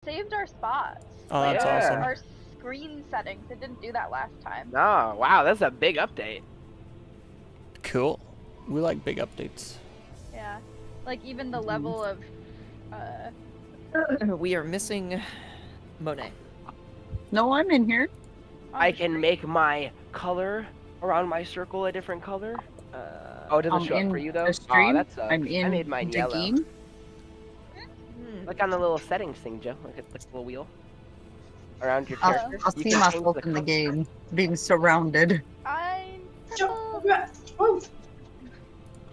saved our spots. Oh, that's awesome. Our screen settings. It didn't do that last time. Oh, wow, that's a big update. Cool. We like big updates. Yeah. Like even the level of We are missing Monet. No, I'm in here. I can make my color around my circle a different color. Oh, it doesn't show up for you though? Oh, that sucks. I'm in I made mine the yellow. game. Look on the little settings thing, Joe. Look at the little wheel. Around your I'll character. see You can change myself in the color. game, being surrounded. I'm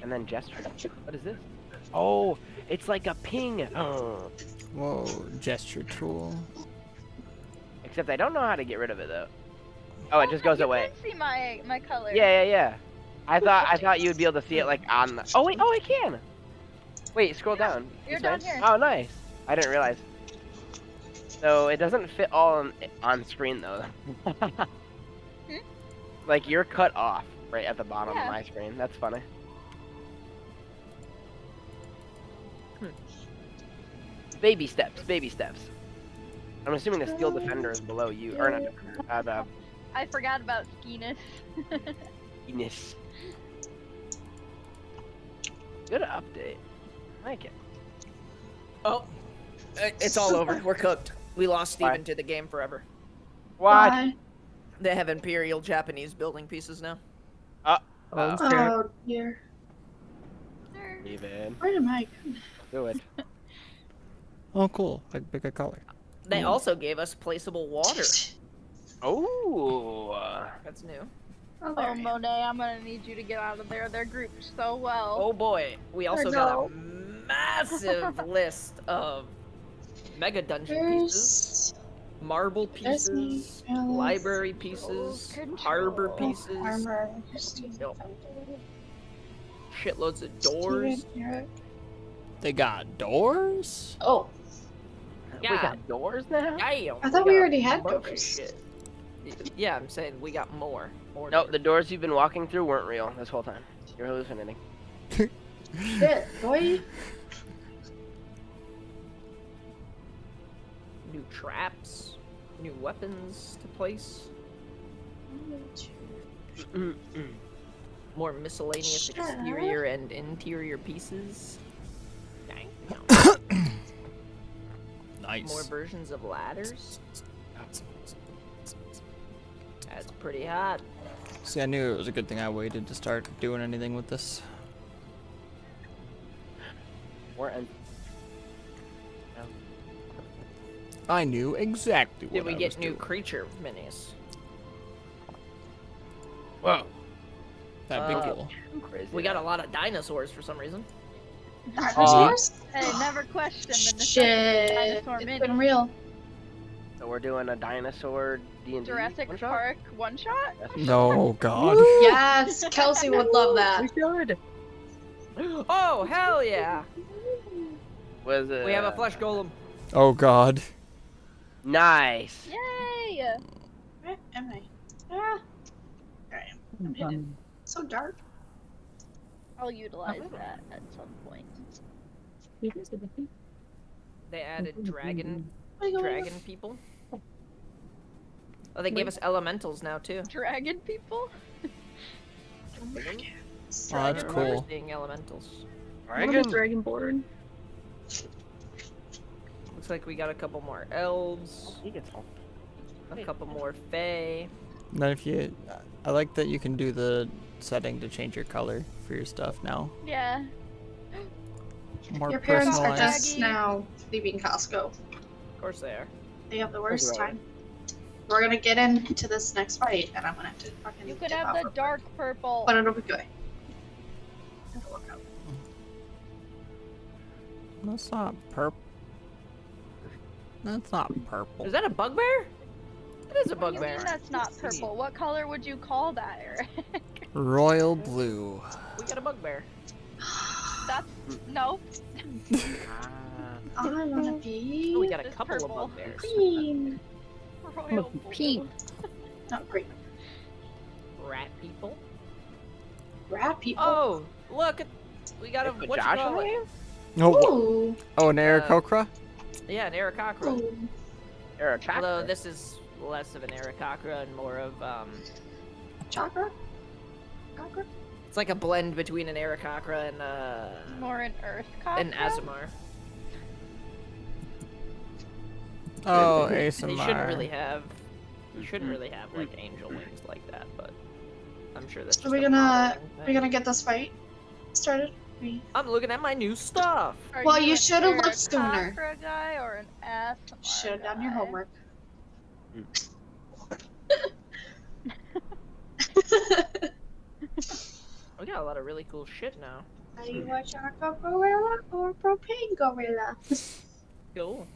And then gesture. What is this? Oh, it's like a ping. Oh. Whoa, gesture tool. Except I don't know how to get rid of it though. Oh, it just goes you away. can see my color. Yeah. I thought you would be able to see it like on the. Oh wait, oh I can. Wait, scroll down. You're This down way? here. Oh nice. I didn't realize. So it doesn't fit all on screen though. Like you're cut off right at the bottom of my screen. That's funny. Baby steps, baby steps. I'm assuming the steel defender is below you, or not defender, I forgot about skeenness. Enos. Good update. I like it. Oh, it's all over. We're cooked. We lost Steven Why? to the game forever. What? They have Imperial Japanese building pieces now. Oh dear. Steven, Where am I? do it. Oh, cool. Like pick a color. They also gave us placeable water. Oh. That's new. Oh, there I Oh, am. Monet, I'm gonna need you to get out of there. They're grouped so well. Oh boy, we also got a massive list of mega dungeon pieces, marble There's pieces, me. library pieces, harbor pieces, Armor. Yep. shitloads of doors. They got doors? Oh, We Yeah, got doors now? damn. I thought we got a already had bunch of doors. shit. Yeah, I'm saying we got more. No, the doors you've been walking through weren't real this whole time. You're hallucinating. shit, boy. New traps, new weapons to place, more miscellaneous Shut exterior and interior pieces. Dang. Nice. More versions of ladders. That's pretty hot. See, I knew it was a good thing I waited to start doing anything with this. I knew exactly what Did we I get was new doing. creature minis? Whoa. That'd be cool. Crazy. We got a lot of dinosaurs for some reason. Dinosaurs? Hey, never question the necessity of Shit, dinosaur it's mini. been real. So we're doing a dinosaur D&D Jurassic one-shot? Park one shot? No, God. Yes, Kelsey would love that. should. Oh, hell yeah! Was it? We have a flesh golem. Oh, God. Nice. Yay! Where am I? Ah. There I am. I'm hidden. It's so dark. I'll utilize that at some point. They added dragon Oh my God. people. Oh, they gave us elementals now too. Dragon people? Oh, that's I remember cool. seeing elementals. Dragonborn. Looks like we got a couple more elves, He gets home. a couple more fae. And then if you... I like that you can do the setting to change your color for your stuff now. Yeah. More Your parents are personalized. just now leaving Costco. Of course they are. They have the worst Right. time. We're gonna get into this next fight, and I'm gonna have to fucking. You could dip have out the real quick. dark purple. But it'll be good. It'll work out. That's not purple. That's not purple. Is that a bugbear? It is a What do you mean bugbear. that's not purple? What color would you call that, Eric? Royal blue. We got a bugbear. That's no. I wanna be Oh, we got a It's couple purple. of bugbears. queen. Royal blue. Pink. Not great. Rat people. Rat people. Oh, look! We got a Put what you Josh call in it? there? Oh, Ooh. oh, an Aarakocra? Yeah, an Aarakocra. Ooh. Aarakocra. Although this is less of an Aarakocra and more of Chakra? Chakra? it's like a blend between an Aarakocra and More an earth an Azamar. Oh, You ASMR. shouldn't really have like angel wings like that, but I'm sure that's just Are we a gonna modeling we thing. gonna get this fight started? I'm looking at my new stuff. Are Well, you an should have looked sooner. Aarakocra guy or an ASMR Should have done your guy? homework. We got a lot of really cool shit now. Are you a charcoal gorilla or propane gorilla? Cool.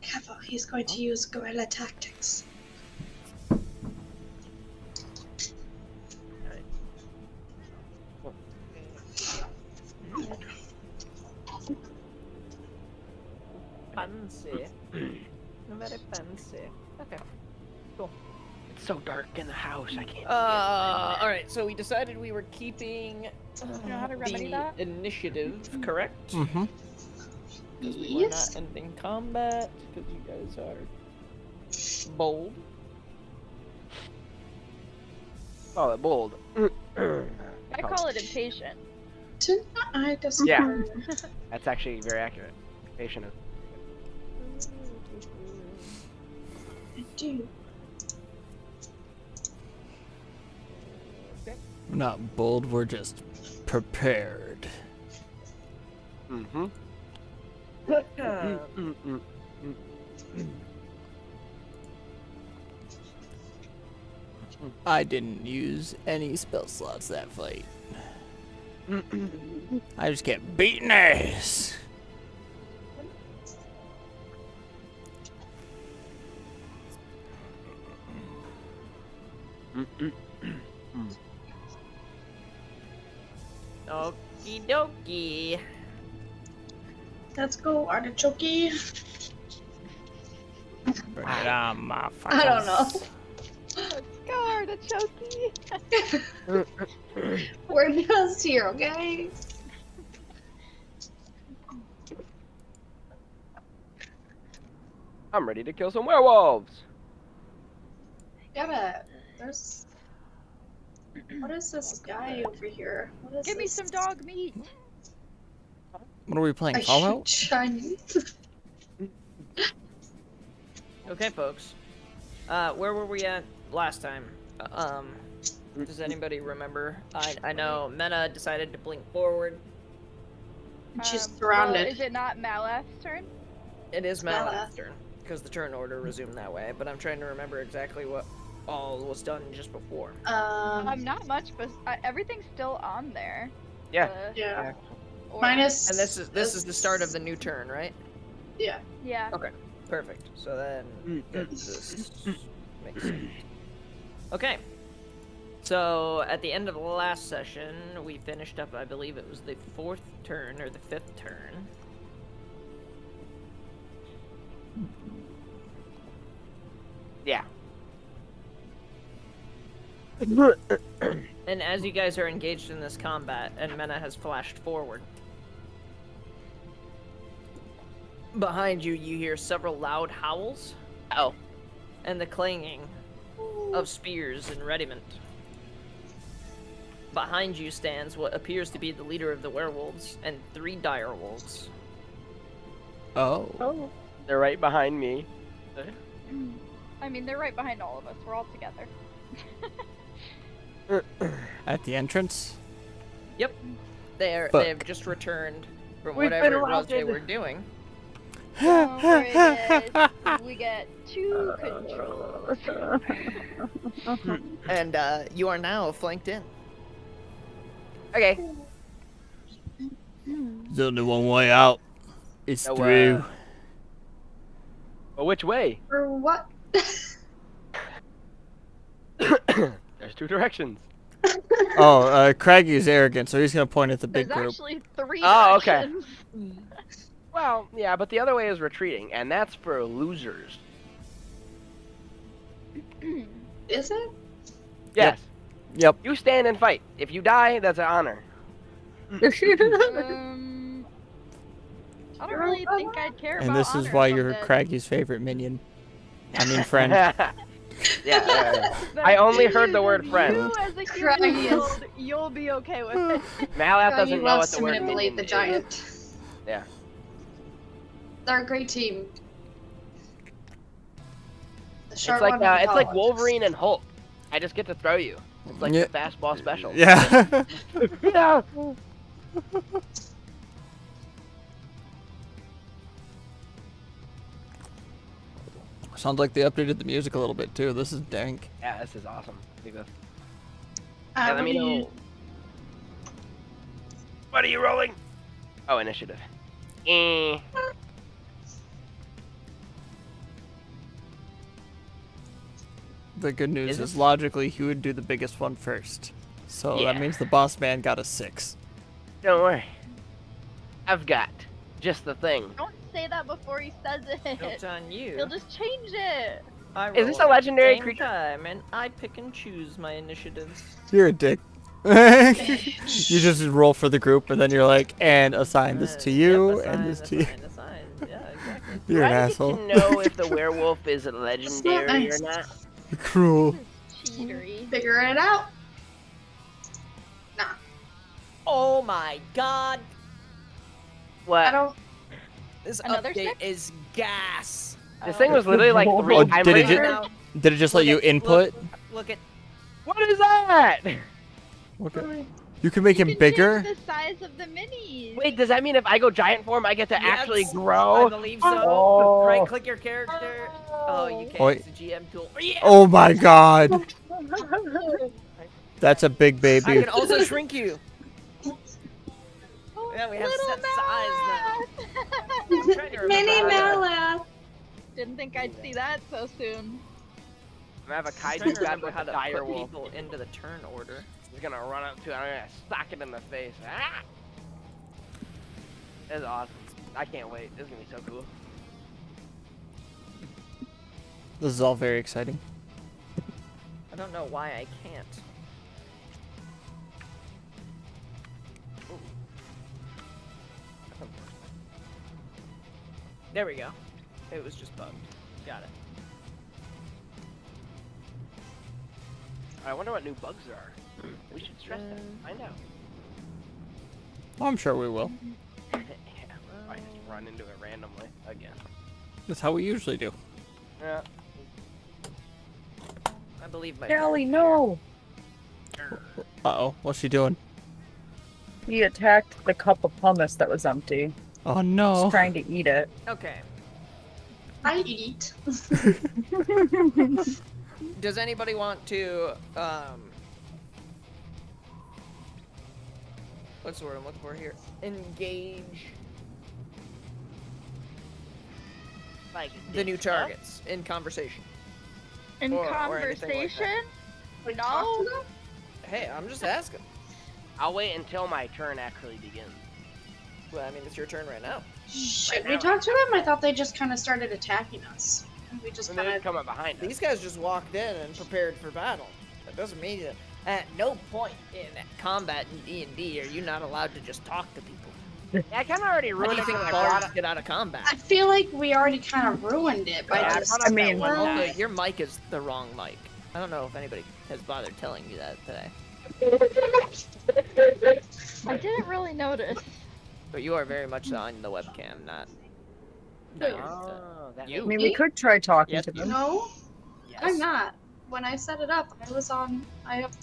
Careful, he's going to use gorilla tactics. Fancy. Very fancy. Okay. It's so dark in the house. I can't. Alright, so we decided we were keeping You know how to remedy the that? initiative, correct? Mm-hmm. Because we were not ending combat, because you guys are bold. Oh, bold. I call it impatient. I disagree. Yeah. That's actually very accurate. Patient. I do. We're not bold, we're just prepared. Mm-hmm. I didn't use any spell slots that fight. I just kept beating ass. Okie dokie. Let's go, artichoke. Bring it on, motherfuckers. I don't know. Artichoke! We're just here, okay? I'm ready to kill some werewolves. There's... What is this guy over here? What is Give me this? some dog meat! What are we playing? I Fallout? Chinese. Okay, folks. Where were we at last time? Does anybody remember? I know Mena decided to blink forward. She's surrounded. Well, is it not Maleth's turn? It is Maleth. Maleth's turn, because the turn order resumed that way, but I'm trying to remember exactly what all was done just before. Not much, but everything's still on there. Yeah. Yeah. Or- Minus. And this is the start of the new turn, right? Yeah. Yeah. Okay, perfect. So then this makes sense. Okay. So at the end of the last session, we finished up, I believe it was the 4th turn or the 5th turn. Yeah. And as you guys are engaged in this combat, and Mena has flashed forward, behind you, you hear several loud howls. Oh. And the clanging of spears and regiment. Behind you stands what appears to be the leader of the werewolves and 3 dire wolves. Oh. They're right behind me. I mean, they're right behind all of us. We're all together. At the entrance? Yep. Fuck. They've just returned from We've whatever been it was they routed. were doing. Don't worry, guys. We get 2 controls. And you are now flanked in. Okay. There's only one way out. It's No, through. But which way? For what? There's 2 directions. Craggy is arrogant, so he's gonna point at the big There's group. actually 3 Oh, okay. directions. Well, yeah, but the other way is retreating, and that's for losers. Is it? Yes. Yep. You stand and fight. If you die, that's an honor. I don't really think I'd care about And this is honor why if I'm you're dead. Craggy's favorite minion. I mean friend. Yeah. But I only heard the word friend. You as a Craggy human is- shield, you'll be okay with it. Malath Craggy doesn't know what loves the to word manipulate minion the is. giant. Yeah. They're a great team. The It's short like one and the it's like tall one. Wolverine and Hulk. I just get to throw you. It's like Yeah. the fastball special. Yeah. Yeah. Sounds like they updated the music a little bit too. This is dank. Yeah, this is awesome. Think this. Uh, Yeah, what let me do you- know. What are you rolling? Oh, initiative. Eh. The good news Is is, it? logically he would do the biggest one first. So Yeah. that means the boss man got a 6. Don't worry. I've got just the thing. Don't say that before he says It's it. on you. He'll just change it. I Is this roll a at legendary the same creature? time, and I pick and choose my initiatives. You're a dick. You just roll for the group and then you're like, and assign this to you, Yep, and this to you. assign. Yeah, exactly. You're an Do I get asshole. to know if the werewolf is legendary or nice. not? You're cruel. Cheatery. Figure it out. Nah, Oh my god! I What? don't. This Another update six? is gas. This thing was literally like Oh, 3 Oh, times did it bigger. just- Did it just let you input? Look at. What is that? Okay. You can make You him can bigger? change the size of the minis. Wait, does that mean if I go giant form, I get to actually Yes, grow? I believe so. Oh. Right click your character. Oh, you can't Wait. use the GM tool. Yeah! Oh my god. That's a big I baby. can also shrink you. Oh, Yeah, we have little set size Matt. Trying to remember Mini how to- Malath. Didn't think I'd see that so soon. I have a Trying kaiju to guy remember with how a to dire put wolf. people into the turn order. He's gonna run up to it. I'm gonna sock it in the face. Ah! This is awesome. I can't wait. This is gonna be so cool. This is all very exciting. I don't know why I can't. Ooh. There we go. It was just bugged. Got it. I wonder what new bugs there are. We should stress that. Find out. I'm sure we will. Yeah, I just run into it randomly again. That's how we usually do. Yeah. I believe my. Callie, no! Uh-oh. What's she doing? He attacked the cup of hummus that was empty. Oh no. He's trying to eat it. Okay. I eat. Does anybody want to what's the word I'm looking for here? Engage Like the new this stuff? targets in conversation. In Or anything like conversation? Like, No. talk to them? Hey, I'm just asking. I'll wait until my turn actually begins. Well, I mean, it's your turn right now. Should we now. talk to them? I thought they just kind of started attacking us. And we just And they kind just of. come up behind us. These guys just walked in and prepared for battle. That doesn't mean that at no point in combat in D&D are you not allowed to just talk to people. Yeah, I kind of already How do ruined you it think because I brought bards it. get out of combat? I feel like we already kind of ruined it by Yeah, I just. brought up I mean, that one well, guy. Also, your mic is the wrong mic. I don't know if anybody has bothered telling you that today. I didn't really notice. But you are very much on the webcam, not. Oh, that You. I mean, we could try talking Yes, to them. No, Yes. I'm not. When I set it up, I was on. I have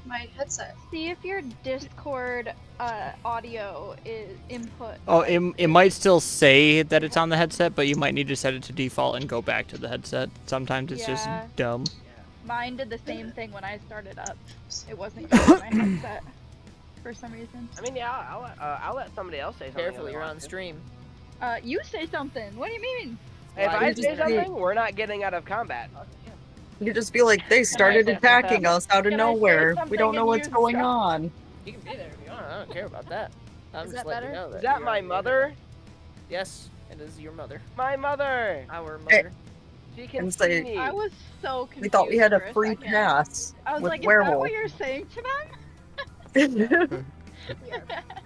my headset. See if your Discord audio is input. Oh, it might still say that it's on the headset, but you might need to set it to default and go back to the headset. Sometimes it's just Yeah. dumb. Mine did the same thing when I started up. It wasn't going on my headset for some reason. I mean, yeah, I'll let somebody else say something. Careful, if they you're want on to. stream. You say something. What do you mean? If Why I you say just- something, we're not getting out of combat. You just be like, they started attacking us out of Can I say nowhere. We something don't know and what's use going stuff? on. You can be there if you want. I don't care about that. I'm Is just that letting you better? know that. Is that you're my on the mother? internet. Yes, it is your mother. My mother. Our mother. She can And see say- me. I was so confused. We thought we had for a free second. pass I was with like, is that werewolf. what you're saying to them?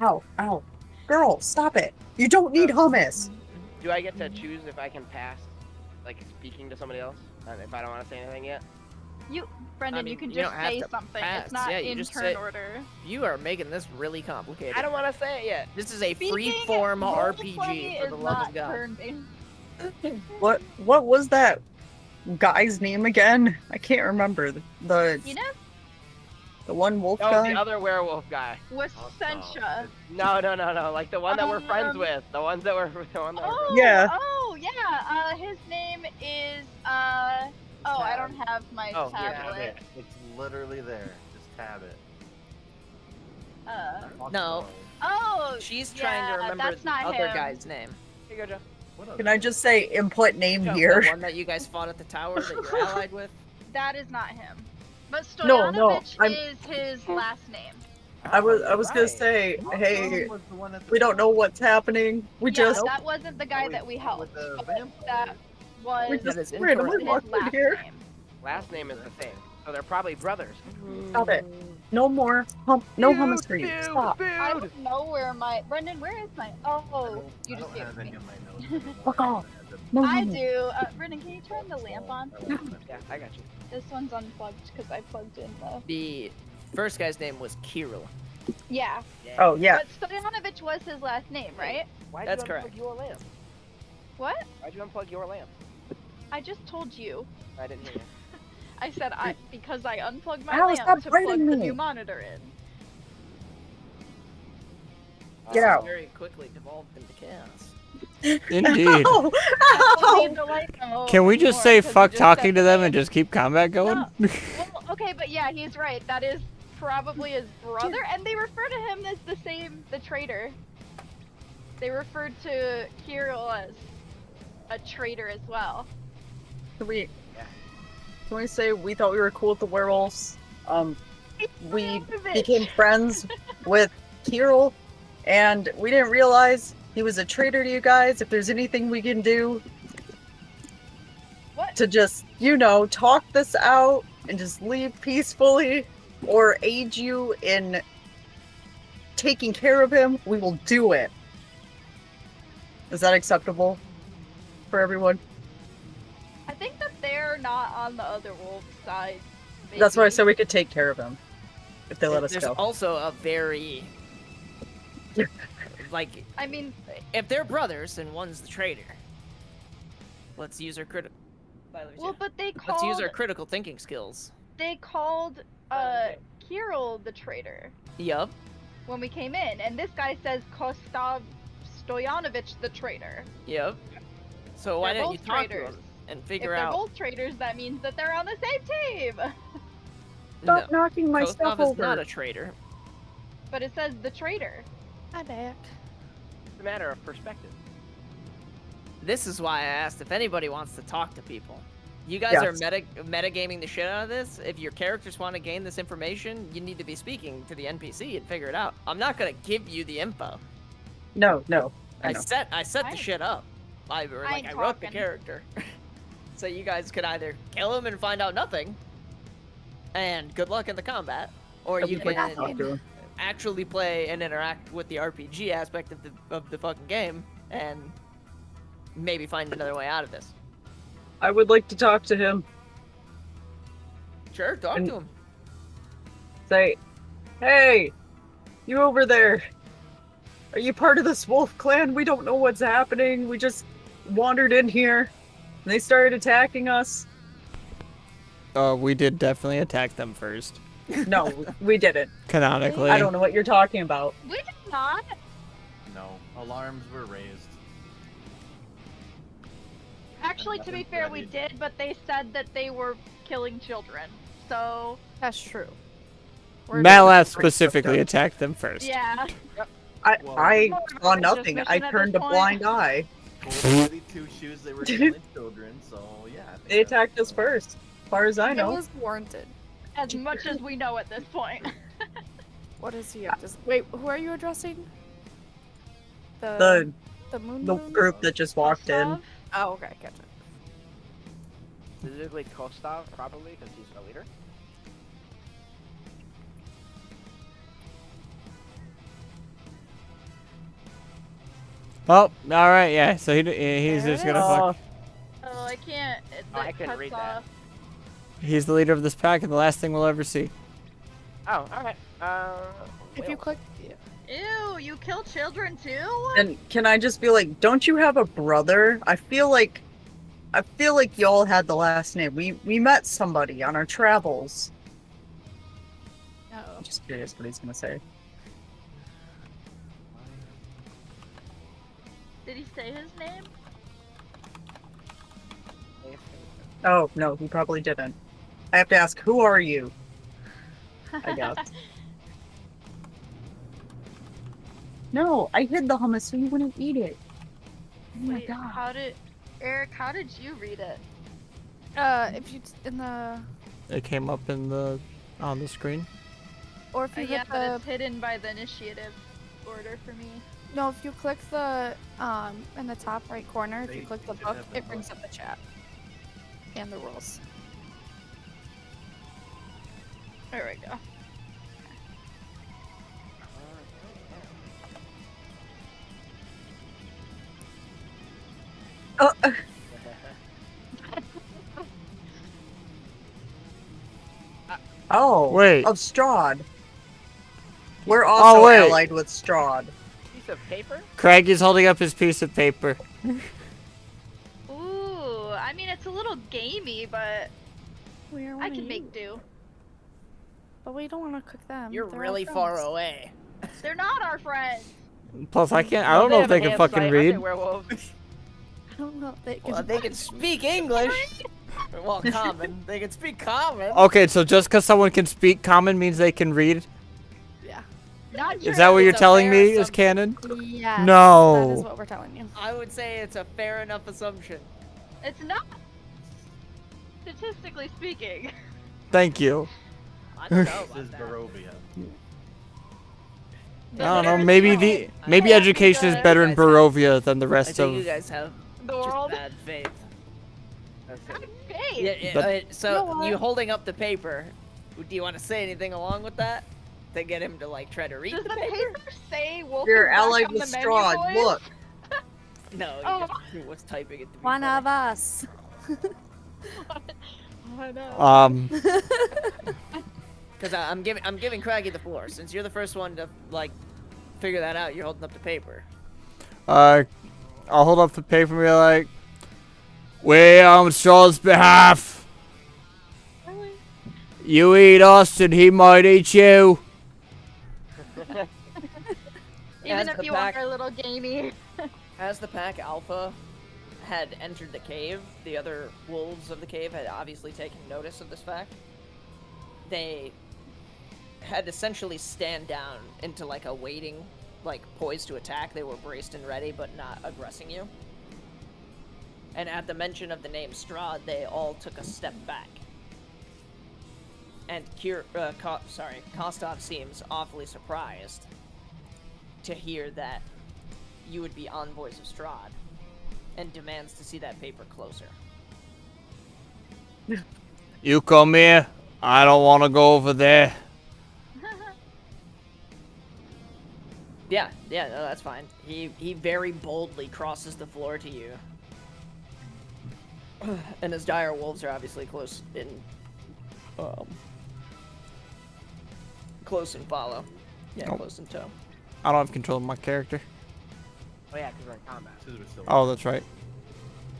Ow, ow. Girl, stop it. You don't need hummus. Do I get to choose if I can pass, like, speaking to somebody else? If I don't want to say anything yet? Brendan, I mean, you can you just don't have say to something. pass. It's not Yeah, you in just turn say- order. You are making this really complicated. I don't want to say it yet. This is a Speaking free-form RPG, roleplay for the is love not of God. turn-based. What was that guy's name again? I can't remember. The You know, one wolf Oh, guy. the other werewolf guy. Wassentia. No, like the one that we're friends with. The one that we're Oh, Yeah. oh, yeah. His name is, oh, I don't have my Oh, here. tablet. It's literally there. Just tab it. No. Oh, She's yeah, trying to remember that's the not other him. guy's name. Here you go, Joe. Can I just say input name Joe, here? The one that you guys fought at the tower that you're allied with? That is not him. But No, Stoyanovich I'm- is his last name. I was gonna Right. say, hey, Was the one at the we don't know what's happening. We Yeah, just that wasn't the guy that we helped. with the But vampire. that was we his just is randomly incorrect. walked in here. last name. Last name is the same. So they're probably brothers. Stop it. No more no hummus for you. Stop. I don't know where my Brendan. Where is my? Oh, you I just don't gave have it any to me. of my notes anymore. Fuck off. No I hummus. do. Brendan, can you turn the lamp on? Yeah, I got you. This one's unplugged because I plugged in the. The first guy's name was Kirill. Yeah. Oh yeah. But Stoyanovich was his last name, right? Why'd That's you unplug correct. your lamp? What? Why'd you unplug your lamp? I just told you. I didn't hear you. I said because I unplugged my Alice, lamp stop to plug biting the me. new monitor in. Get out. Very quickly devolved into chaos. Indeed. Ow! I don't Ow! need to like know Can we just anymore, say 'cause fuck you just talking said to the them name. and just keep combat going? No. Well, okay, but yeah, he's right. That is probably his brother, and they refer to him as the traitor. They referred to Kirill as a traitor as well. Can we say we thought we were cool with the werewolves? We became friends with Kirill, and we didn't realize he was a traitor to you guys. If there's anything we can do What? to just, talk this out and just leave peacefully, or aid you in taking care of him, we will do it. Is that acceptable for everyone? I think that they're not on the other wolf side. That's why I maybe. said we could take care of him if they let us There's go. also a very like I mean, if they're brothers and one's the traitor. Let's use our well, but they Let's use called our critical thinking skills. Kirill the traitor Yup. when we came in, and this guy says Kostav Stoyanovich the traitor. Yep. So why They're don't you both talk to traitors. them and If figure they're out? both traitors, that means that they're on the same team. Stop knocking my Kostov stuff is over. not a traitor. But it says the traitor. Hi back. It's a matter of perspective. This is why I asked if anybody wants to talk to people. You guys Yes. are metagaming the shit out of this. If your characters want to gain this information, you need to be speaking to the NPC and figure it out. I'm not gonna give you the info. No. I know. set the Fine. shit up. I ain't wrote the talking. character. So you guys could either kill him and find out nothing, and good luck in the combat, or you Everybody can talk to him. actually play and interact with the RPG aspect of the fucking game, and maybe find another way out of this. I would like to talk to him. Sure, talk And- to him. Say, hey, you over there. Are you part of this wolf clan? We don't know what's happening. We just wandered in here, and they started attacking us. We did definitely attack them first, No, we didn't. canonically. I don't know what you're talking about. We did not. No, alarms were raised. Actually, to be fair, we did, but they said that they were killing children. So, That's true. Malath specifically attacked them first. yeah. I More saw of a nothing. suspicion I at turned this a point. blind eye. Gold 2 shoes, they were killing children, so yeah. I think They that's- attacked us first, as far as I It know. was warranted. As much as we know at this point. What is he up to? Wait, who are you addressing? The the moon. the Moon? group that just walked in. Gustav? Oh, okay, gotcha. Specifically Kostov, probably, because he's the leader. Oh, all right, yeah. So he's There just it gonna is. fuck. Oh, I can't. I It couldn't cuts read that. off. He's the leader of this pack, and the last thing we'll ever see. Oh, alright. If you click, Ew, you kill children too? And can I just be like, don't you have a brother? I feel like y'all had the last name. We met somebody on our travels. no. I'm just curious what he's gonna say. Did he say his name? Oh no, he probably didn't. I have to ask, who are you? I guess. No, I hid the hummus so you wouldn't eat it. Oh my Wait, god. Eric, how did you read it? If you in the It came up in on the screen. or if you Yeah, hit but the it's hidden by the initiative order for me. no, if you click the in the top right corner, if you They click the should book, have the it brings up the chat and the rules. There we go. Oh, oh, Wait. of Strahd. We're also wait. allied with Strahd. Piece of paper? Craig is holding up his piece of paper. Ooh, I mean it's a little gamey, but We are I one can of make you. do. But we don't want to cook them. You're They're our really far friends. away. They're not our friends. Plus, I don't know if they can fucking read. Werewolves. I don't know if they can. Well, they can speak English. Well, common. They can speak common. Okay, so just because someone can speak common means they can read? Yeah. Not Is that what you're It's a telling fair me is assumption. canon? Yes. No. That is what we're telling you. I would say it's a fair enough assumption. It's not. Statistically speaking. Thank you. I don't know This about is that. Barovia. I don't know. There's Maybe no- maybe Yeah, education is because- better in You guys have- Barovia than the I rest think you of. guys have The just world. bad faith. Hey. Yeah, But- so you holding up the paper, do you want to say anything along with that? To get him to like try to read Does the the paper? paper say Wolf You're is back allied on with the menu, Strahd. boys? Look. No, he Oh. just was typing it to be One funny. of us. I know. Because I'm giving Craggy the floor. Since you're the first one to like figure that out, you're holding up the paper. I'll hold up the paper and be like, "We on Strahd's behalf. You eat us, and he might eat you." Even As if the you pack- are a little gamey. As the pack alpha had entered the cave, the other wolves of the cave had obviously taken notice of this fact. They had essentially stand down into like a waiting, like poised to attack. They were braced and ready, but not aggressing you. And at the mention of the name Strahd, they all took a step back. And Kostov seems awfully surprised to hear that you would be envoys of Strahd, and demands to see that paper closer. You come here. I don't want to go over there. Yeah, no, that's fine. He very boldly crosses the floor to you. And his dire wolves are obviously close in follow. Yeah, Oh. close in tow. I don't have control of my character. Oh yeah, because we're in combat. Oh, that's right.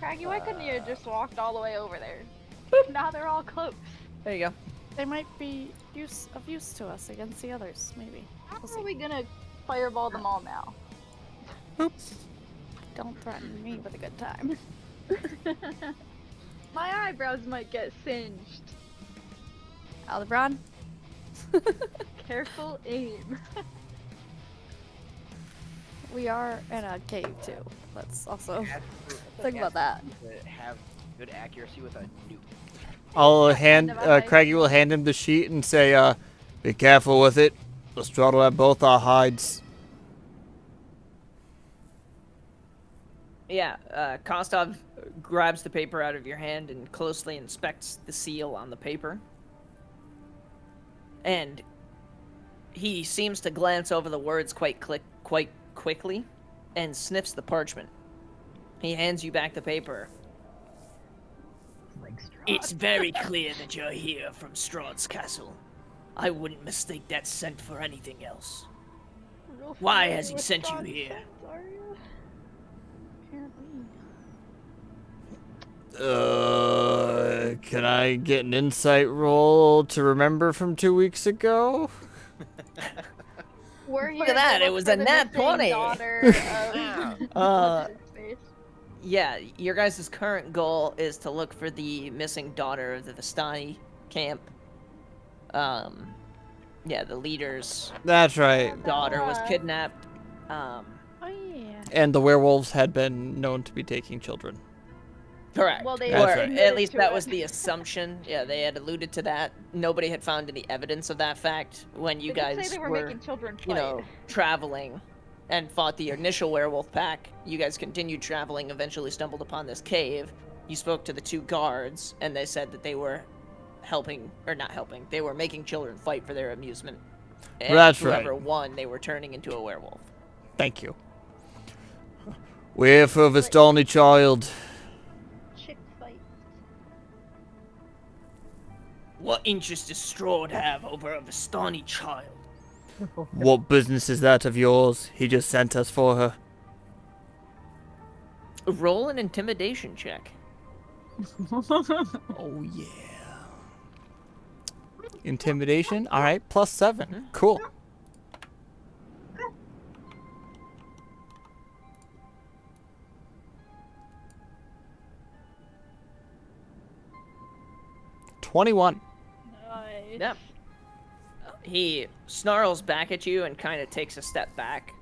Craggy, why couldn't you have just walked all the way over there? Now they're all close. There you go. They might be of use to us against the others, maybe. How We'll are see. we gonna fireball them all now? Don't threaten me with a good time. My eyebrows might get singed. Aldebaran? Careful aim. We are in a cave too. Let's also think about that. Have good accuracy with a nuke. I'll hand kind of a Craigie will hand him the sheet and say, "Be careful with it. The Strahd will have both our hides." Yeah, Kostov grabs the paper out of your hand and closely inspects the seal on the paper. And he seems to glance over the words quite quickly. and sniffs the parchment. He hands you back the paper. It's very clear that you're here from Strahd's castle. I wouldn't mistake that scent for anything else. Why has he sent you here? Can I get an insight roll to remember from 2 weeks ago? Look at that, it was a nat 20! Yeah, your guys' current goal is to look for the missing daughter of the Vistani camp. Yeah, the leader's That's right. daughter was kidnapped. Oh yeah. And the werewolves had been known to be taking children. Correct. Well, they That's or right. at least that was the assumption. Yeah, they had alluded to that. Nobody had found any evidence of that fact when you They did guys say they were making children you fight. know, traveling and fought the initial werewolf pack. You guys continued traveling, eventually stumbled upon this cave. You spoke to the 2 guards, and they said that they were helping, or not helping, they were making children fight for their amusement. And That's whoever right. won, they were turning into a werewolf. Thank you. We're for Vistani child. Chick fight. What interest does Strahd have over a Vistani child? What business is that of yours? He just sent us for her. Roll an intimidation check. Oh yeah. Intimidation? Alright, +7. Cool. $21. Nice. Yep. He snarls back at you and kind of takes a step back.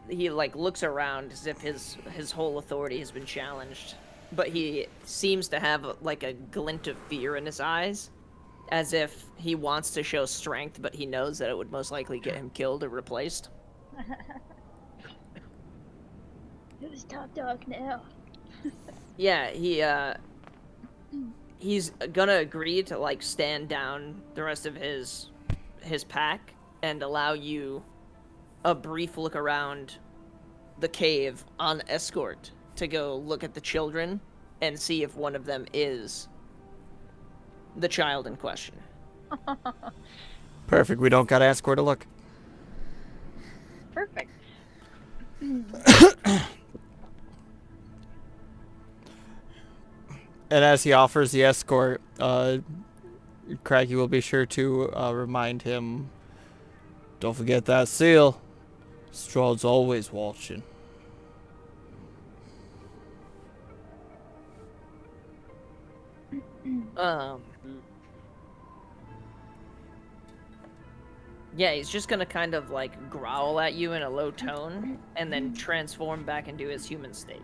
He like looks around as if his whole authority has been challenged, but he seems to have like a glint of fear in his eyes, as if he wants to show strength, but he knows that it would most likely get him killed or replaced. Who's top dog now? Yeah, he's gonna agree to like stand down the rest of his pack and allow you a brief look around the cave on escort to go look at the children and see if one of them is the child in question. Perfect. We don't gotta ask where to look. Perfect. And as he offers the escort, Craggy will be sure to remind him, don't forget that seal. Strahd's always watching. Yeah, he's just gonna kind of like growl at you in a low tone and then transform back into his human state.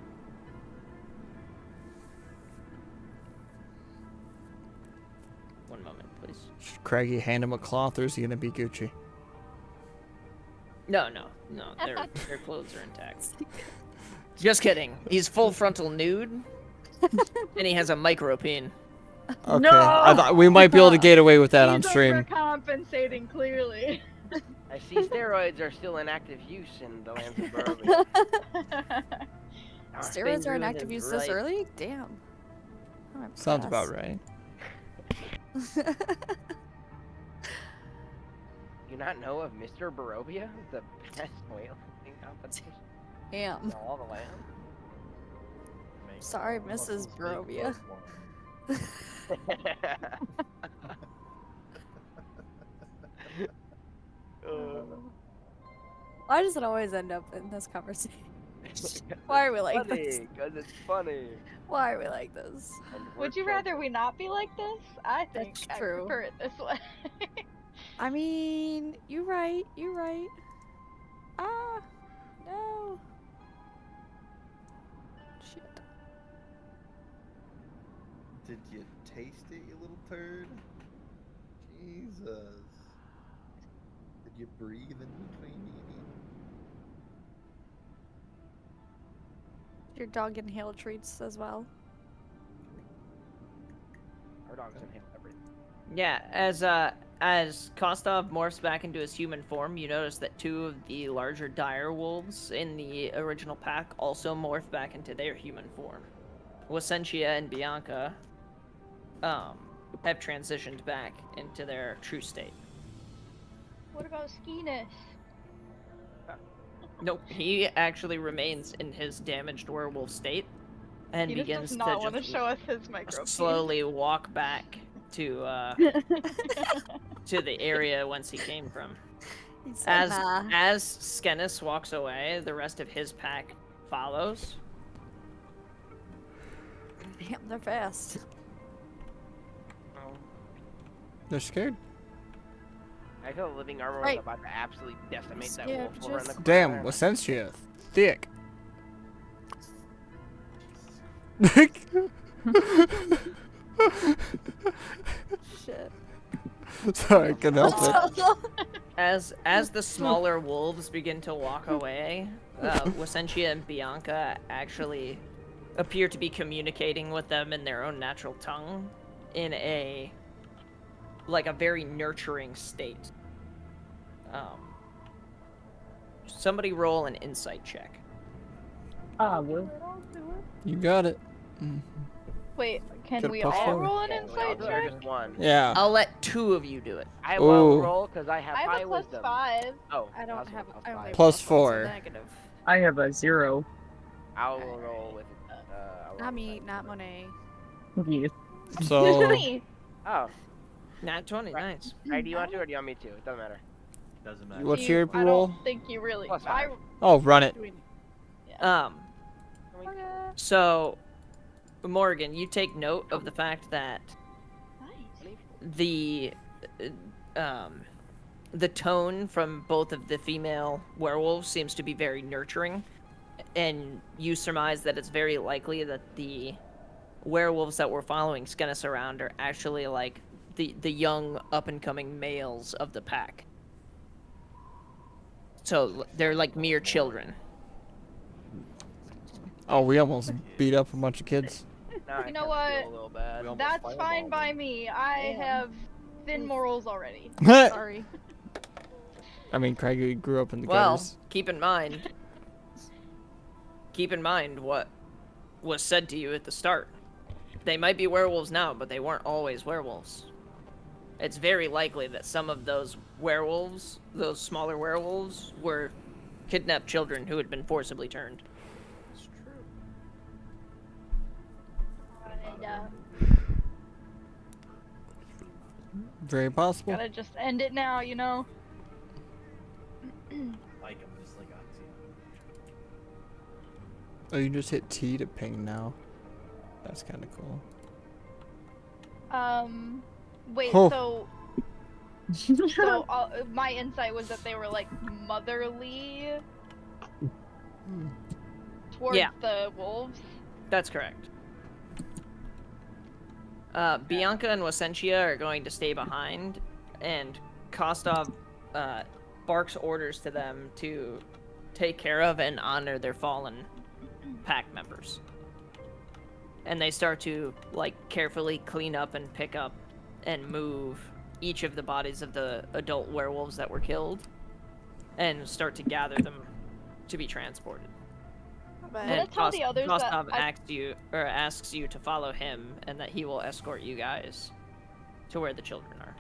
One moment, please. Should Craggy hand him a cloth, or is he gonna be Gucci? No, their clothes are intact. Just kidding. He's full frontal nude, and he has a micro peen. Okay. No! I thought we might be able to get away with that on stream. Overcompensating, clearly. I see steroids are still in active use in the lands of Barovia. Steroids are in active use this early? Damn. I'm Sounds impressed. about right. You not know of Mr. Barovia, the best weightlifting competition Damn. in all the land? Sorry, Mrs. Barovia. Why does it always end up in this conversation? Why are we like this? Because it's funny. Why are we like this? Would you rather we not be like this? I think That's I true. prefer it this way. I mean, you're right. You're right. Ah, no. Shit. Did you taste it, you little turd? Jesus. Did you breathe in between eating? Your dog inhale treats as well. Our dogs inhale everything. Yeah, as Kostov morphs back into his human form, you notice that 2 of the larger dire wolves in the original pack also morph back into their human form. Wasentia and Bianca have transitioned back into their true state. What about Skeetus? Nope, he actually remains in his damaged werewolf state and Skeetus begins does not to want to just show us his micro. slowly walk back to to the area whence he came from. Said, As Skenis walks away, the rest of his pack follows. Damn, they're fast. They're scared. I feel the living armor Right. was about to absolutely decimate that Yeah, wolf over in the corner. Damn, Wasentia. Thick. Shit. Sorry, I couldn't help it. As the smaller wolves begin to walk away, Wasentia and Bianca actually appear to be communicating with them in their own natural tongue in a very nurturing state. Somebody roll an insight check. Will. You got it. Wait, can Could've we plus all four. roll an Yeah, we all insight do it, check? just one. Yeah. I'll let 2 of you do it. I will Ooh. roll because I have I have high a plus wisdom. 5. Oh, I don't also have. plus I only five. have Plus plus 4. negative. I have a 0. I'll roll with. I'll roll Not me, with not Monet. Yes. So, Oh, Nat 20, Right. nice. right. Do you want to or do you want me to? It doesn't matter. Doesn't matter. what's You- your I roll? don't think you really. Plus I, 5. Oh, run it. So, Morgan, you take note of the fact that nice. the tone from both of the female werewolves seems to be very nurturing, and you surmise that it's very likely that the werewolves that were following Skenis around are actually like the young up and coming males of the pack. So they're like mere children. Oh, we almost beat up a bunch of kids. Now I You know kinda what? feel a little bad. We almost That's fireballed fine by them. me. I Damn. have thin morals already. Sorry. I mean, Craig grew up in the Well, gutters. keep in mind what was said to you at the start. They might be werewolves now, but they weren't always werewolves. It's very likely that some of those werewolves, those smaller werewolves, were kidnapped children who had been forcibly turned. It's true. And, Very possible. gotta just end it now, you know? Like I'm just like Oh, you just hit T to ping now. That's kind of cool. Wait, Oh. so my insight was that they were like motherly towards Yeah. the wolves. That's correct. Bianca and Wasentia are going to stay behind, and Kostov barks orders to them to take care of and honor their fallen pack members. And they start to, like, carefully clean up and pick up and move each of the bodies of the adult werewolves that were killed, and start to gather them to be transported. I'm gonna And tell the others that Kostov I- asks you to follow him, and that he will escort you guys to where the children are.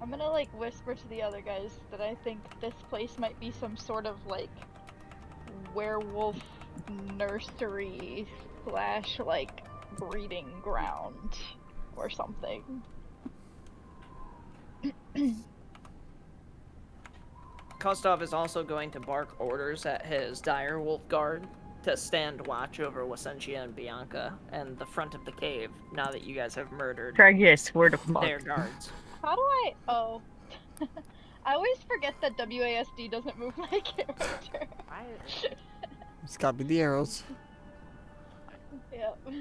I'm gonna like whisper to the other guys that I think this place might be some sort of like werewolf nursery / like breeding ground or something. Kostov is also going to bark orders at his dire wolf guard to stand watch over Wasentia and Bianca and the front of the cave now that you guys have murdered Craigie, I swear to fuck. their guards. How do I? Oh, I always forget that WASD doesn't move my character. It's gotta be the arrows. Yep. Is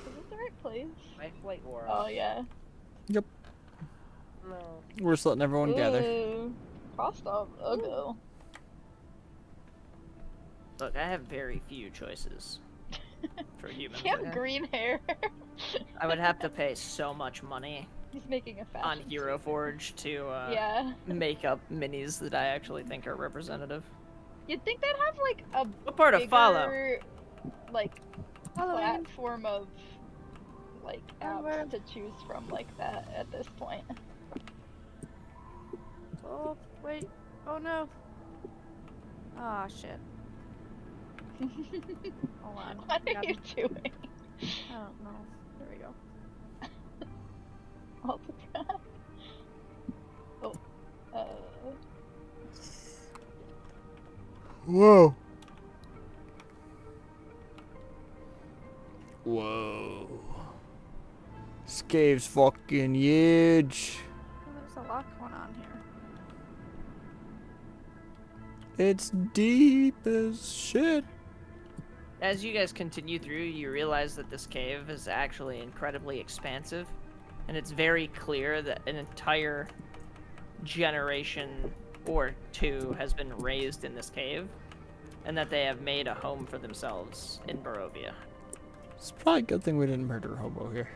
it the right place? Lifelite aura. Oh yeah. Yep. No. We're just letting everyone gather. Ooh, Kostov, Ugo. Look, I have very few choices. For humans. You have green hair. I would have to pay so much money He's making a fashion on Hero statement. Forge to Yeah. make up minis that I actually think are representative. You'd think they'd have like a What part of follow? bigger, like, Following. platform of like apps to choose from like that at this point. Oh, wait. Oh no. Ah, shit. Hold on. What are you doing? I don't know. There we go. All the time. Oh. Whoa. Whoa. This cave's fucking huge. Oh, there's a lot going on here. It's deep as shit. As you guys continue through, you realize that this cave is actually incredibly expansive, and it's very clear that an entire generation or two has been raised in this cave, and that they have made a home for themselves in Barovia. It's probably a good thing we didn't murder a hobo here.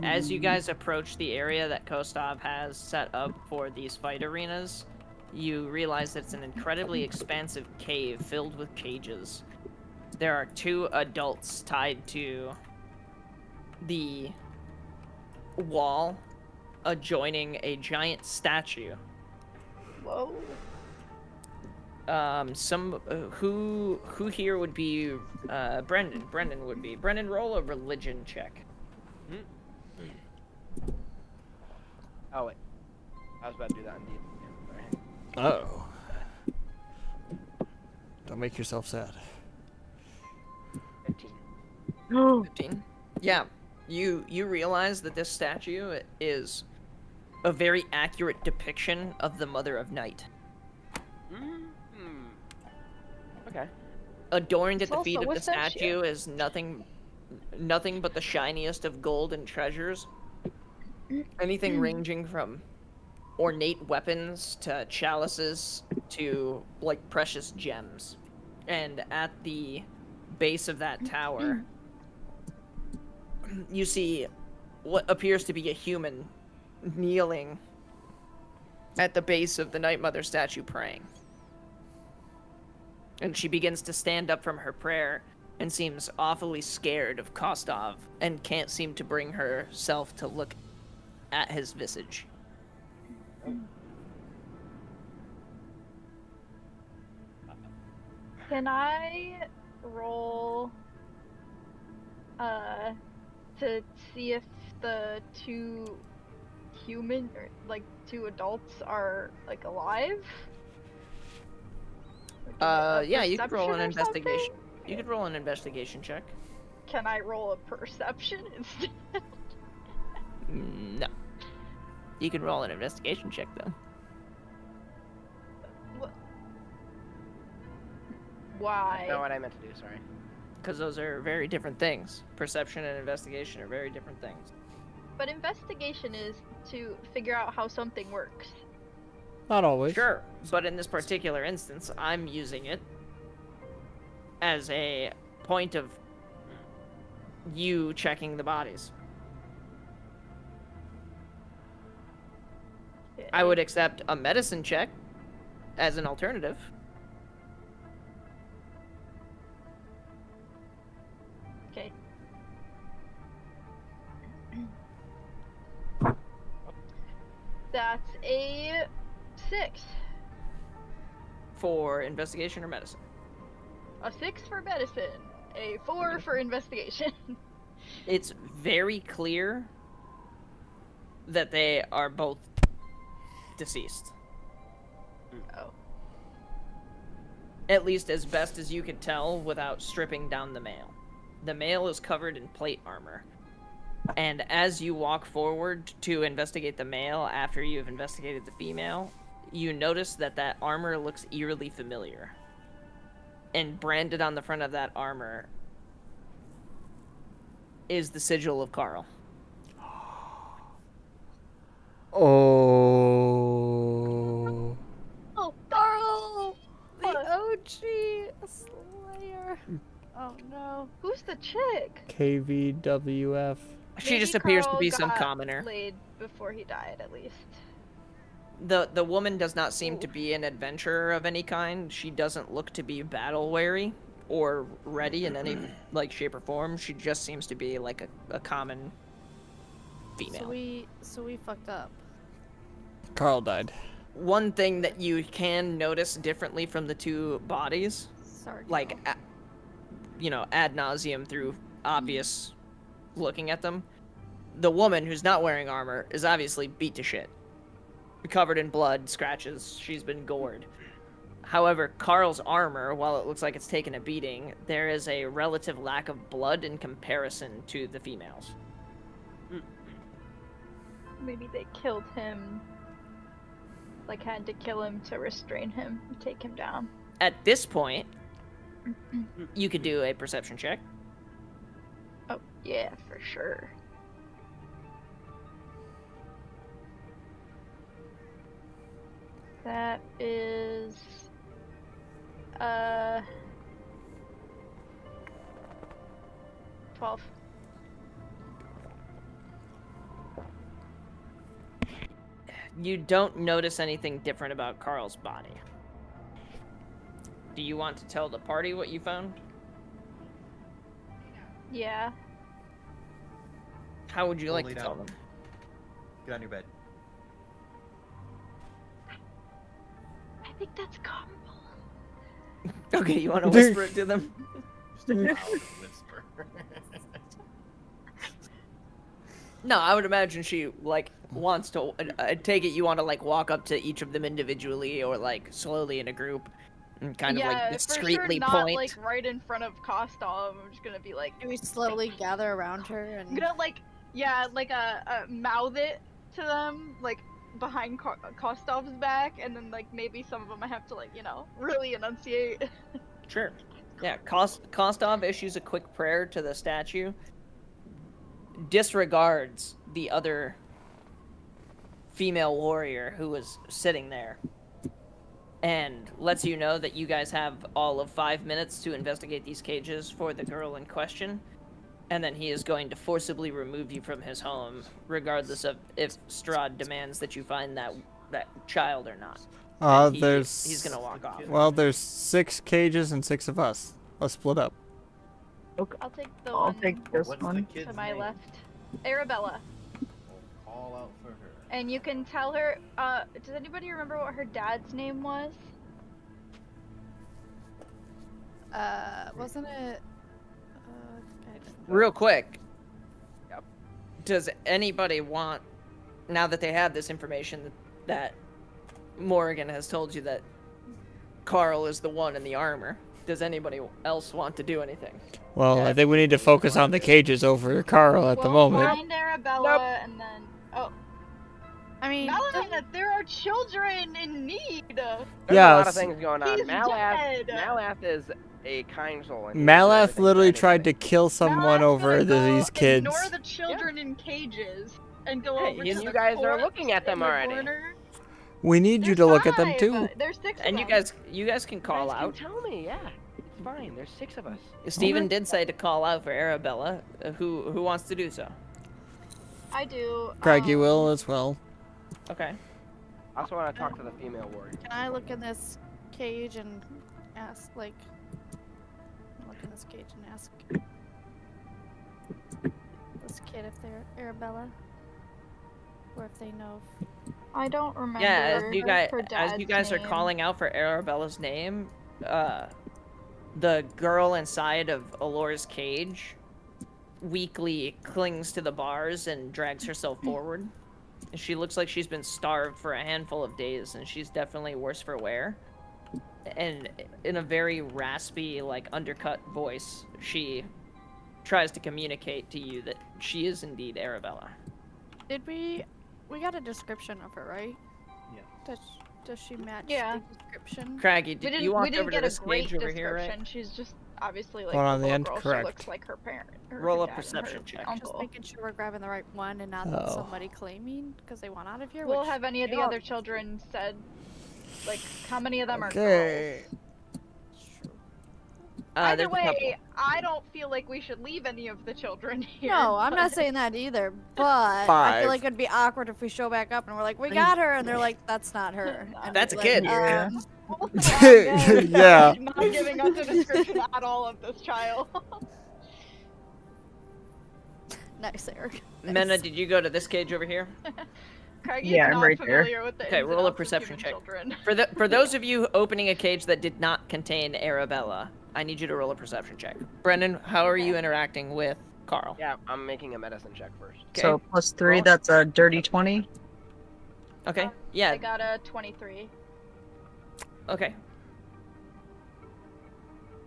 As you guys approach the area that Kostov has set up for these fight arenas, you realize that it's an incredibly expansive cave filled with cages. There are 2 adults tied to the wall adjoining a giant statue. Whoa. Who here would be Brendan? Brendan would be. Brendan, roll a religion check. Oh wait, I was about to do that indeed. Sorry. Uh-oh. Don't make yourself sad. 15. 15. Yeah, you realize that this statue is a very accurate depiction of the Mother of Night. Okay. Adorned at It's the feet also of the a statue. statue is nothing but the shiniest of gold and treasures. Anything ranging from ornate weapons to chalices to like precious gems. And at the base of that tower, you see what appears to be a human kneeling at the base of the Night Mother statue praying. And she begins to stand up from her prayer and seems awfully scared of Kostov and can't seem to bring herself to look at his visage. Can I roll to see if the 2 human or like 2 adults are like alive? Like, Yeah, you could roll an perception or something? investigation. You could roll an investigation check. Can I roll a perception instead? No. You can roll an investigation check though. Why? That's not what I meant to do, sorry. Because those are very different things. Perception and investigation are very different things. But investigation is to figure out how something works. Not always. Sure, but in this particular instance, I'm using it as a point of you checking the bodies. I would accept a medicine check as an alternative. Okay. That's a 6. For investigation or medicine? A 6 for medicine. A 4 for investigation. It's very clear that they are both deceased. Oh. At least as best as you could tell without stripping down the male. The male is covered in plate armor. And as you walk forward to investigate the male after you've investigated the female, you notice that that armor looks eerily familiar. And branded on the front of that armor is the sigil of Carl. Oh. Oh, Carl! The OG Slayer. Oh Oh no. Who's the chick? KVWF. She Maybe just appears to Carl be some got commoner. laid before he died, at least. The woman does not seem to be an adventurer of any kind. She doesn't look to be battle weary or ready in any like shape or form. She just seems to be like a common female. So we fucked up. Carl died. One thing that you can notice differently from the two bodies, Sorry. like ad nauseum through obvious looking at them, the woman who's not wearing armor is obviously beat to shit. Covered in blood, scratches, she's been gored. However, Carl's armor, while it looks like it's taken a beating, there is a relative lack of blood in comparison to the females. Maybe they killed him. Like, had to kill him to restrain him and take him down. At this point, you could do a perception check. Oh, yeah, for sure. That is... 12. You don't notice anything different about Carl's body. Do you want to tell the party what you found? Yeah. How would you like Lay to down. tell them? Get on your bed. I think that's Carl. Okay, you want to whisper it to them? Just a loud whisper. No, I would imagine she, like, wants to... I take it you want to, like, walk up to each of them individually or, like, slowly in a group and kind of, like, discreetly for sure not, point. like, right in front of Kostov. I'm just gonna be like... Do we slowly gather around her and... I'm gonna, like, yeah, like, mouth it to them, like, behind Kostov's back, and then, like, maybe some of them I have to, like, you know, really enunciate. Sure. Yeah, Kostov issues a quick prayer to the statue, disregards the other female warrior who was sitting there, and lets you know that you guys have all of 5 minutes to investigate these cages for the girl in question, and then he is going to forcibly remove you from his home, regardless of if Strahd demands that you find that child or not. He's gonna walk off. Well, there's 6 cages and 6 of us. Let's split up. Okay. I'll take the I'll one take this What's the one. kid's to my name? left. Arabella. We'll call out for her. And you can tell her, does anybody remember what her dad's name was? Wasn't it... Real quick. Yep. Does anybody want, now that they have this information that Morrigan has told you that Carl is the one in the armor, does anybody else want to do anything? Well, Yeah. I think we need to focus on the cages over Carl at the moment. Find Arabella and then... Oh, I mean... Maleth, there are children in need! There's Yeah, a lot of s- things going on. He's dead. Malath is a kind soul. and he Malath does literally everything tried to kill someone Maleth's over gonna go these kids. Ignore the children in cages and go Hey, over and to you the guys are corpse looking at them in the already. corner. We need you to There's look at them 5. too. There's 6 And of you them. guys can call You guys out. can tell me, yeah. It's fine. There's 6 of us. Steven did say to call out for Arabella. Who wants to do so? I do. Craigie will as well. Okay. I also want to talk to the female warrior. Can I look in this cage and ask, like... Look in this cage and ask... this kid if they're Arabella? Or if they know if... I don't remember. Yeah, her as you guys are dad's calling out for Arabella's name, the girl inside of Alora's cage weakly clings to the bars and drags herself forward. She looks like she's been starved for a handful of days, and she's definitely worse for wear. And in a very raspy, like, undercut voice, she tries to communicate to you that she is indeed Arabella. Did we got a description of her, right? Yeah. Does she match Yeah. the description? Craggy, We did didn't, you walk we didn't over get to a this great cage over here, description. right? She's just obviously like Hold a on, the little end, girl. correct. She looks like her parent. Her Roll a dad and perception her check. Just Uncle. making sure we're grabbing the right one and not Oh. somebody claiming because they want out of here. Well, which have any of the they other are. children said, like, how many of them are girls? Okay. Either way, I don't feel like we should leave any of the children here. No, I'm not saying that either. But I 5. feel like it'd be awkward if we show back up and we're like, we got her, and they're like, that's not her. And That's a we're kid. Like, Yeah. Not giving us a description at all of this child. Nice, Eric. Mena, did you go to this cage over here? Craigie's Yeah, I'm not right familiar with the Okay, ins and roll a outs of perception human check. children. For those of you opening a cage that did not contain Arabella, I need you to roll a perception check. Brendan, how are you interacting with Carl? Yeah, I'm making a medicine check first. Okay. So +3, that's a dirty 20. Okay. I Yeah. got a 23. Okay.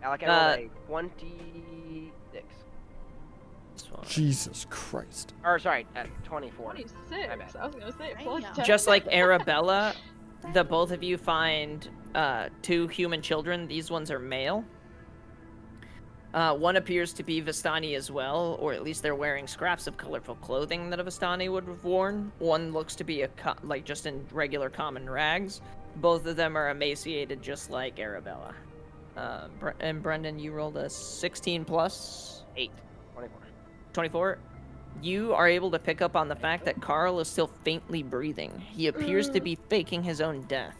Alec, I rolled a 26. This one. Jesus Christ. Or sorry, 24. 26. My bad. I was gonna say Damn. plus 10. Just like Arabella, the both of you find 2 human children. These ones are male. One appears to be Vistani as well, or at least they're wearing scraps of colorful clothing that a Vistani would have worn. One looks to be like just in regular common rags. Both of them are emaciated, just like Arabella. And Brendan, you rolled a 16 plus 8. 24. 24. You are able to pick up on the fact that Carl is still faintly breathing. He appears to be faking his own death.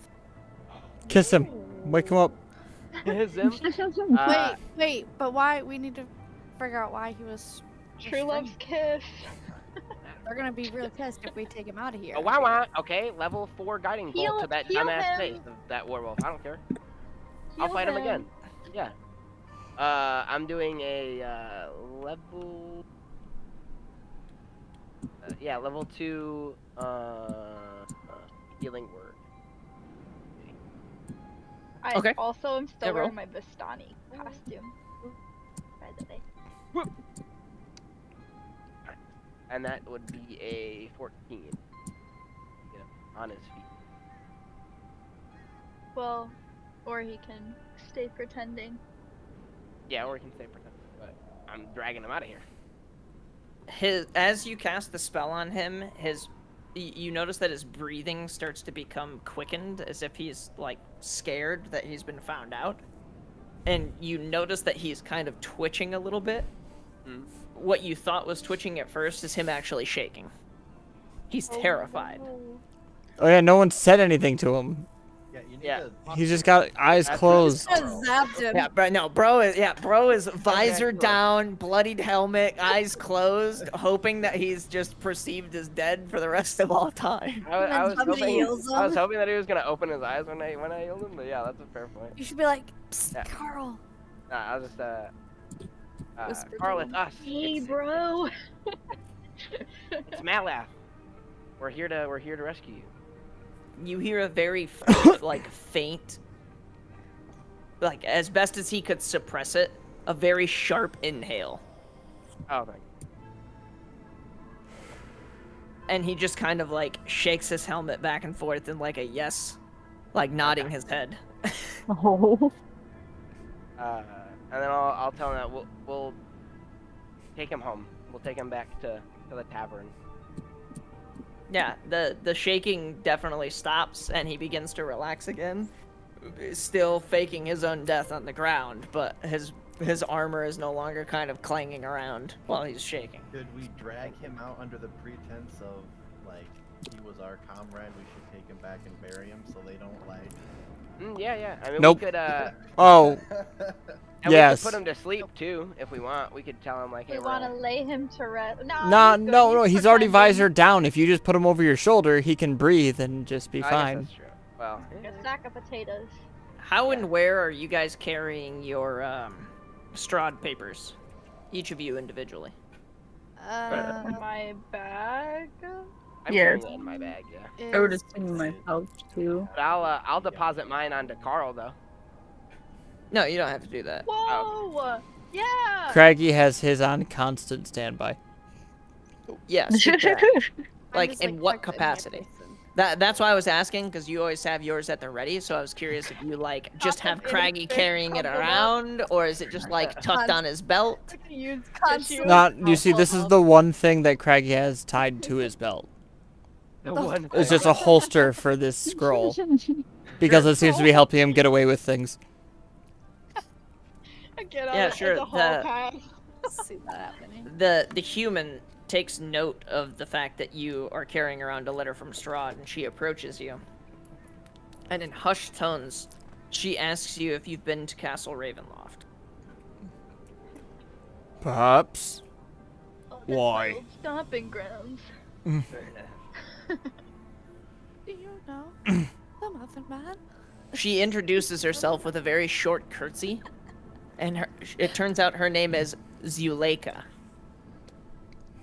Kiss him. Wake him up. Is him? Wait, but why? We need to figure out why he was. True love's kiss. They're gonna be real pissed if we take him out of here. Oh, wow. Okay, level 4 guiding bolt Heal- to that heal dumbass him. face of that werewolf. I don't care. I'll Heal fight him him. again. Yeah. I'm doing a level. Yeah, level 2 healing word. I Okay. also am still Yeah, roll. wearing my Vistani costume. By the way. And that would be a 14. You know, on his feet. Well, or he can stay pretending. Yeah, or he can stay protected, but I'm dragging him out of here. As you cast the spell on him, you notice that his breathing starts to become quickened, as if he's like scared that he's been found out. And you notice that he's kind of twitching a little bit. What you thought was twitching at first is him actually shaking. He's terrified. Oh yeah, no one said anything to him. Yeah, you need Yeah. to He's just got eyes closed. Just zapped him. Yeah, bro is visor down, bloodied helmet, eyes closed, hoping that he's just perceived as dead for the rest of all time. I was somebody hoping. heals I was him. hoping that he was gonna open his eyes when I healed him, but yeah, that's a fair point. You should be like, Psst, Yeah. Carl. I was just Whisper Carl, to it's us. Hey, It's- bro. It's Matlaugh. We're here to rescue you. You hear a very like faint, like as best as he could suppress it, a very sharp inhale. Oh, thank And he just kind of like shakes his helmet back and forth in like a yes, like nodding his head. Oh. And then I'll tell him that we'll take him home. We'll take him back to the tavern. Yeah, the shaking definitely stops and he begins to relax again, still faking his own death on the ground, but his armor is no longer kind of clanging around while he's shaking. Could we drag him out under the pretense of, like, he was our comrade, we should take him back and bury him so they don't, like... Yeah. I mean, Nope. we could, Oh, and yes. we could put him to sleep, too, if we want. We could tell him, like, hey, We we're want to all- lay him to rest. no, he's already pretending. visored down. If you just put him over your shoulder, he can breathe and just be I guess fine. that's true. Well, A sack of potatoes. How and where are you guys carrying your Strahd papers? Each of you individually. My bag. I'm Yeah. carrying it in my bag, yeah. I would assume my pouch too. But I'll deposit mine onto Carl, though. No, you don't have to do that. Whoa! Yeah! Craggy has his on constant standby. Yes. you can. Like, just, in what tucked it in my capacity? place and- That's why I was asking, because you always have yours at the ready, so I was curious if you, like, just have Awesome. Craggy carrying it around, or is it just, like, tucked on his belt? I can use Constant- tissue. Not, you see, this is the one thing that Craggy has tied to his belt. The one It's just a holster for this scroll. Because it seems to be helping him get away with things. I can't Get on Yeah, it sure, as a hall pass. See that happening. The human takes note of the fact that you are carrying around a letter from Strahd, and she approaches you. And in hushed tones, she asks you if you've been to Castle Ravenloft. Perhaps. Oh, that's Why? my old stomping grounds. Fair enough. Do you know the Muffin Man? She introduces herself with a very short curtsy, and it turns out her name is Zuleika.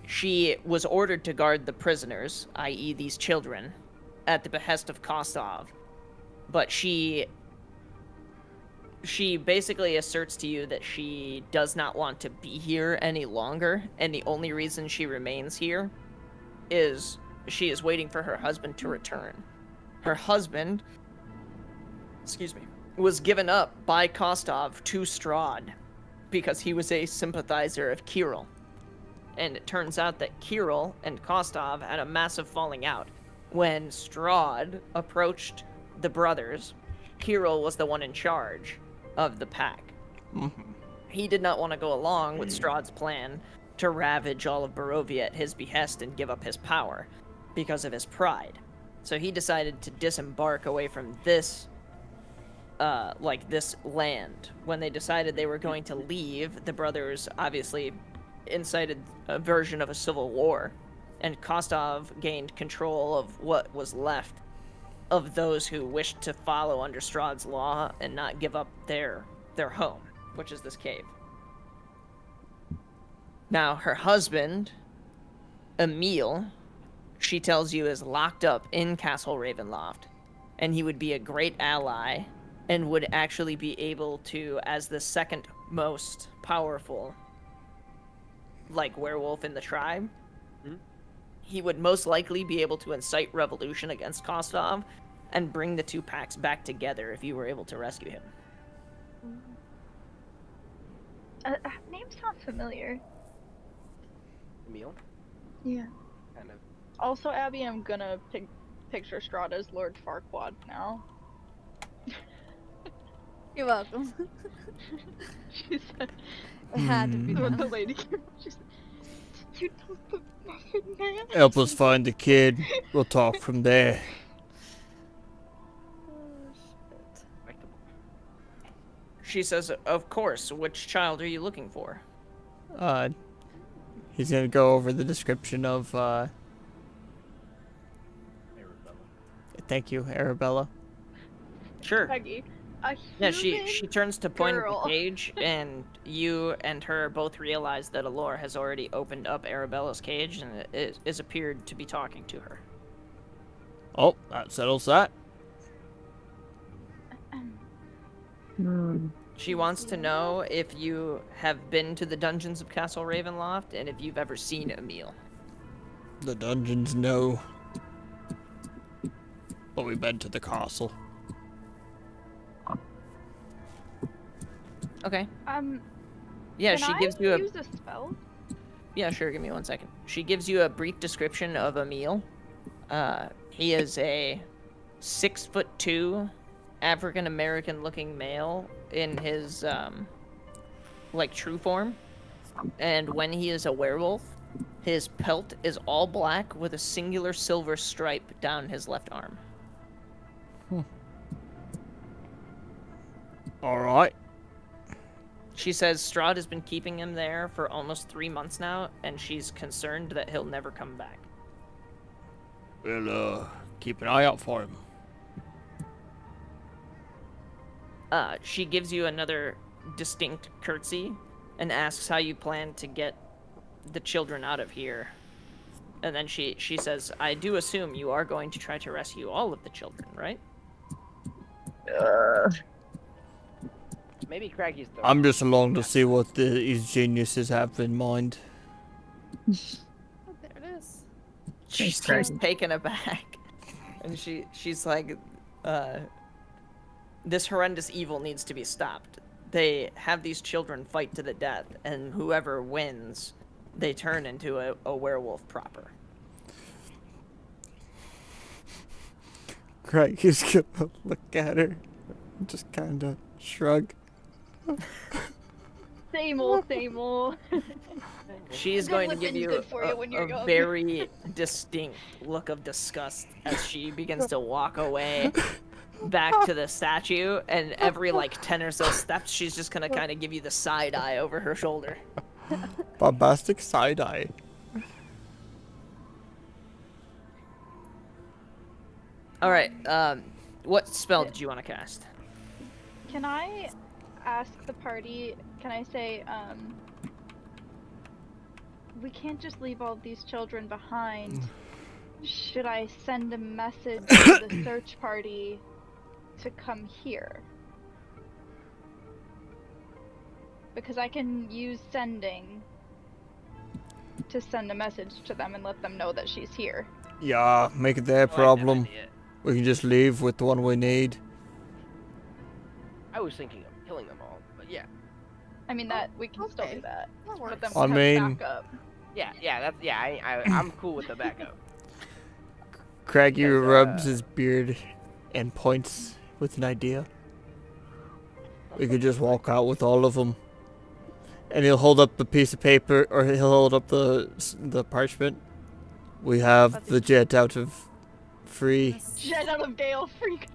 She was ordered to guard the prisoners, i.e. these children, at the behest of Kostov, but she basically asserts to you that she does not want to be here any longer, and the only reason she remains here is she is waiting for her husband to return. Her husband, was given up by Kostov to Strahd because he was a sympathizer of Kirill. And it turns out that Kirill and Kostov had a massive falling out. When Strahd approached the brothers, Kirill was the one in charge of the pack. He did not want to go along with Strahd's plan to ravage all of Barovia at his behest and give up his power because of his pride. So he decided to disembark away from this this land. When they decided they were going to leave, the brothers obviously incited a version of a civil war, and Kostov gained control of what was left of those who wished to follow under Strahd's law and not give up their home, which is this cave. Now, her husband, Emil, she tells you is locked up in Castle Ravenloft, and he would be a great ally and would actually be able to, as the second most powerful werewolf in the tribe, he would most likely be able to incite revolution against Kostov and bring the two packs back together if you were able to rescue him. Name sounds familiar. Emil? Yeah. Kind of. Also, Abby, I'm gonna picture Strahd as Lord Farquaad now. You're welcome. She said, It had to be when done. the lady came up, she said, "Did you know the Muffin Man?" Help us find the kid. We'll talk from there. Oh, shit. She says, of course, which child are you looking for? He's gonna go over the description of, Arabella. thank you, Arabella. Sure. Peggy, a Yeah, human she turns to point at girl. the cage, and you and her both realize that Allure has already opened up Arabella's cage and is appeared to be talking to her. Oh, that settles that. She wants to know if you have been to the dungeons of Castle Ravenloft and if you've ever seen Emil. The dungeons, no. But we've been to the castle. Okay. Can Yeah, she gives you a... use a spell? Yeah, sure, give me 1 second. She gives you a brief description of Emil. He is a 6'2", African-American looking male in his, true form. And when he is a werewolf, his pelt is all black with a singular silver stripe down his left arm. Alright. She says Strahd has been keeping him there for almost 3 months now, and she's concerned that he'll never come back. We'll, keep an eye out for him. She gives you another distinct curtsy and asks how you plan to get the children out of here. And then she says, I do assume you are going to try to rescue all of the children, right? Maybe Craggy's the I'm just along to see what these geniuses have in mind. Oh, there it is. She seems taken aback. And she's like, this horrendous evil needs to be stopped. They have these children fight to the death, and whoever wins, they turn into a werewolf proper. Craig is gonna look at her and just kinda shrug. Same old, same old. She's Good going to living's give you good for you when you're a young. very distinct look of disgust as she begins to walk away back to the statue, and every like 10 or so steps, she's just gonna kind of give you the side eye over her shoulder. Bombastic side eye. All right. What spell did you want to cast? Can I ask the party, can I say, we can't just leave all these children behind. Should I send a message to the search party to come here? Because I can use sending to send a message to them and let them know that she's here. Yeah, make it their I like that problem. idea. We can just leave with the one we need. I was thinking of killing them all, but yeah. I mean, that we can still do that. That But then works. we I have mean- backup. I'm cool with the backup. Craigie Because, rubs his beard and points with an idea. We could just walk out with all of them. And he'll hold up the piece of paper, or he'll hold up the parchment. We have the jet out of free. Jet out of Gale Freak.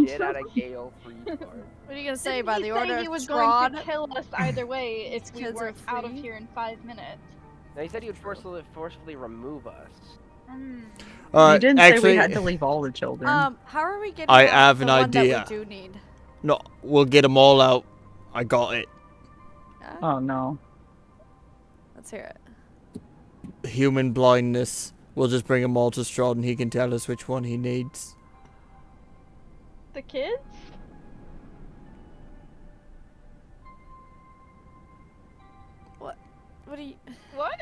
Get out of Gale free card. What are you gonna say Didn't by he the say order he of was going to Strahd? kill us either way if These we kids are weren't out of free? here in 5 minutes? No, he said he would forcefully remove us. Mm. You didn't say we had to leave all the children. How are we getting I out have the an one idea. that we do need? No, we'll get them all out. I got it. Oh no. Let's hear it. Human blindness. We'll just bring them all to Strahd and he can tell us which one he needs. The kids? What do you? What?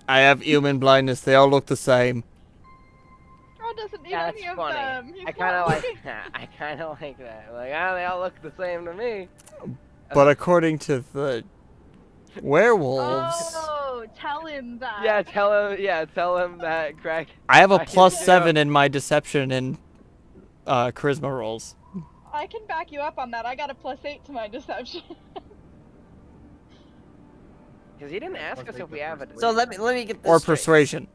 I have human blindness. They all look the same. Strahd doesn't need Yeah, any that's of funny. them. He's I kind not of like looking- I kind of like that. Like, they all look the same to me. But according to the werewolves, Oh, tell him that. Yeah, tell him that, Craig. I have a I can plus do- 7 in my deception and charisma rolls. I can back you up on that. I got a +8 to my deception. Because he didn't ask us if we have it. So let me get this Or straight, persuasion.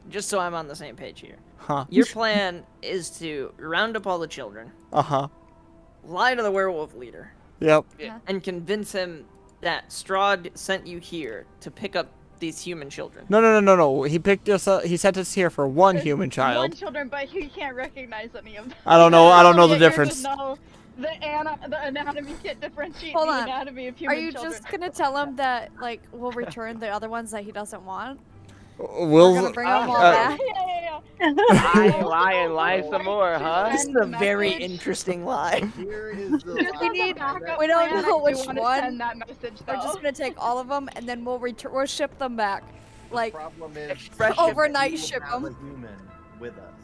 just so I'm on the same page here. Huh. Your plan is to round up all the children, Uh-huh. lie to the werewolf leader, Yep. and convince him that Strahd sent you here to pick up these human children. No. He picked us up. He sent us here for one There's human One child. children, but he can't recognize any of them. I don't know the Yet difference. You just know the anatomy can't differentiate Hold the on. anatomy of Are human you children. just gonna tell him that like we'll return the other ones that he doesn't want? We're We'll gonna bring them all uh, back. Yeah. lie some more, huh? This is a very Message. interesting lie. Here is the Just lie. as a backup we don't plan, know I do which wanna one. Send that message, We're though. just gonna take all of them and then we'll ship them back. Like Problem is, Express overnight we ship have them. a human with us.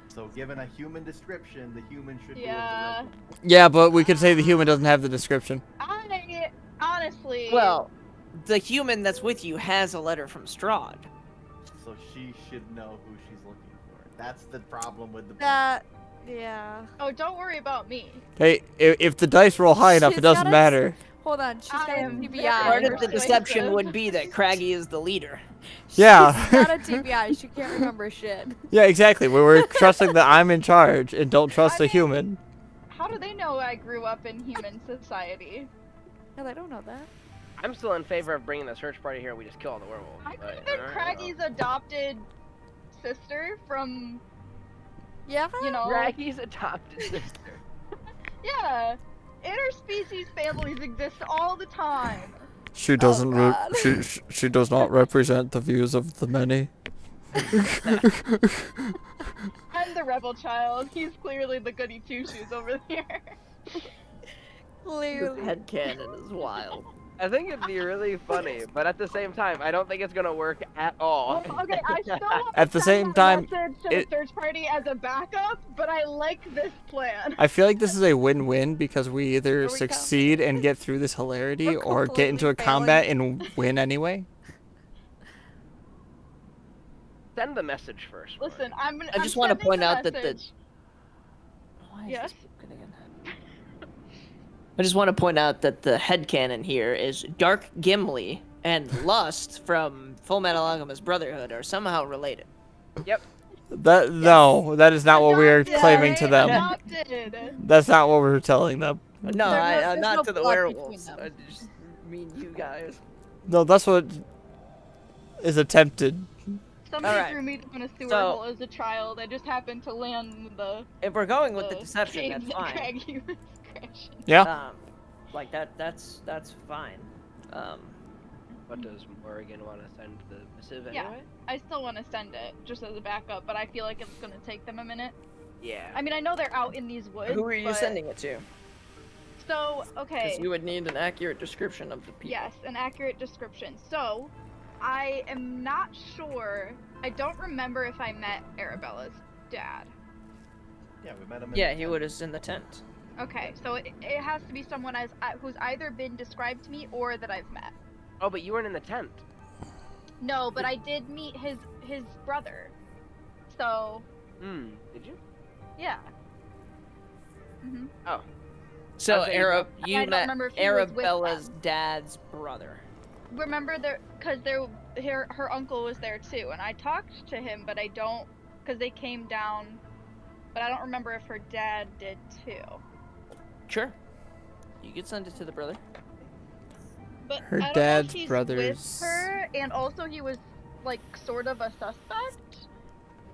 So given a human description, the human should Yeah. be able to yeah, but we could say the human doesn't have the description. I honestly. Well, the human that's with you has a letter from Strahd. so she should know who she's looking for. That's the problem with the that. Yeah. Oh, don't worry about me. Hey, if the dice roll high enough, She's it doesn't got a- matter. Hold on. She's got I a am TBI. Part of the persuasive. deception would be that Craggy is the leader. Yeah. She's got a TBI. She can't remember shit. Yeah, exactly. We're trusting that I'm in charge and don't trust I the mean- human. How do they know I grew up in human society? No, they don't know that. I'm still in favor of bringing the search party here. We just kill all the werewolves. I could but, have been alright, Craggy's adopted sister from, Yeah. you know. Craggy's adopted sister. Yeah. Interspecies families exist all the time. She doesn't. God. She does not represent the views of the many. I'm the rebel child. He's clearly the goody two shoes over there. This Clearly. headcanon is wild. I think it'd be really funny, but at the same time, I don't think it's gonna work at all. Well, okay, I still want to At the send same that time, message to the it- search party as a backup, but I like this plan. I feel like this is a win-win because we either Here we go. succeed and get through this hilarity We're or get into a completely failing. combat and win anyway. Send the message first. Roy. Listen, I'm. I just want to point out that the. Yes. I just want to point out that the headcanon here is Dark Gimli and Lust from Full Metal Alchemist Brotherhood are somehow related. Yep. No, that is not what we are claiming to them. Adopted. That's not what we were telling them. No, There's not no to the plot werewolves. between I them. just mean you guys. No, that's what is attempted. Somebody Alright. threw me down a sewer So- hole as a child. I just happened to land in the If we're going with the the deception, cave that's that fine. Craigie was crashing. Yeah. Like that's fine. What does Morrigan want to send the missive Yeah. anyway? I still want to send it just as a backup, but I feel like it's gonna take them a minute. Yeah. I mean, I know they're out in these woods. Who are you but- sending it to? So, okay. Because you would need an accurate description of the people. Yes, an accurate description. So, I am not sure. I don't remember if I met Arabella's dad. Yeah, we met him. Yeah, he would have in the tent. Okay, so it has to be someone who's either been described to me or that I've met. Oh, but you weren't in the tent. No, but I did meet his brother. So, Did you? yeah. Mm-hmm. Oh. So Okay, you I don't met remember if he was with Arabella's dad's brother. Remember there, because her uncle was there too, and I talked to him, but I don't, because they came down, but I don't remember if her dad did too. Sure. You could send it to the brother. But Her I don't know dad's if he's brother's- with her, and also he was like sort of a suspect.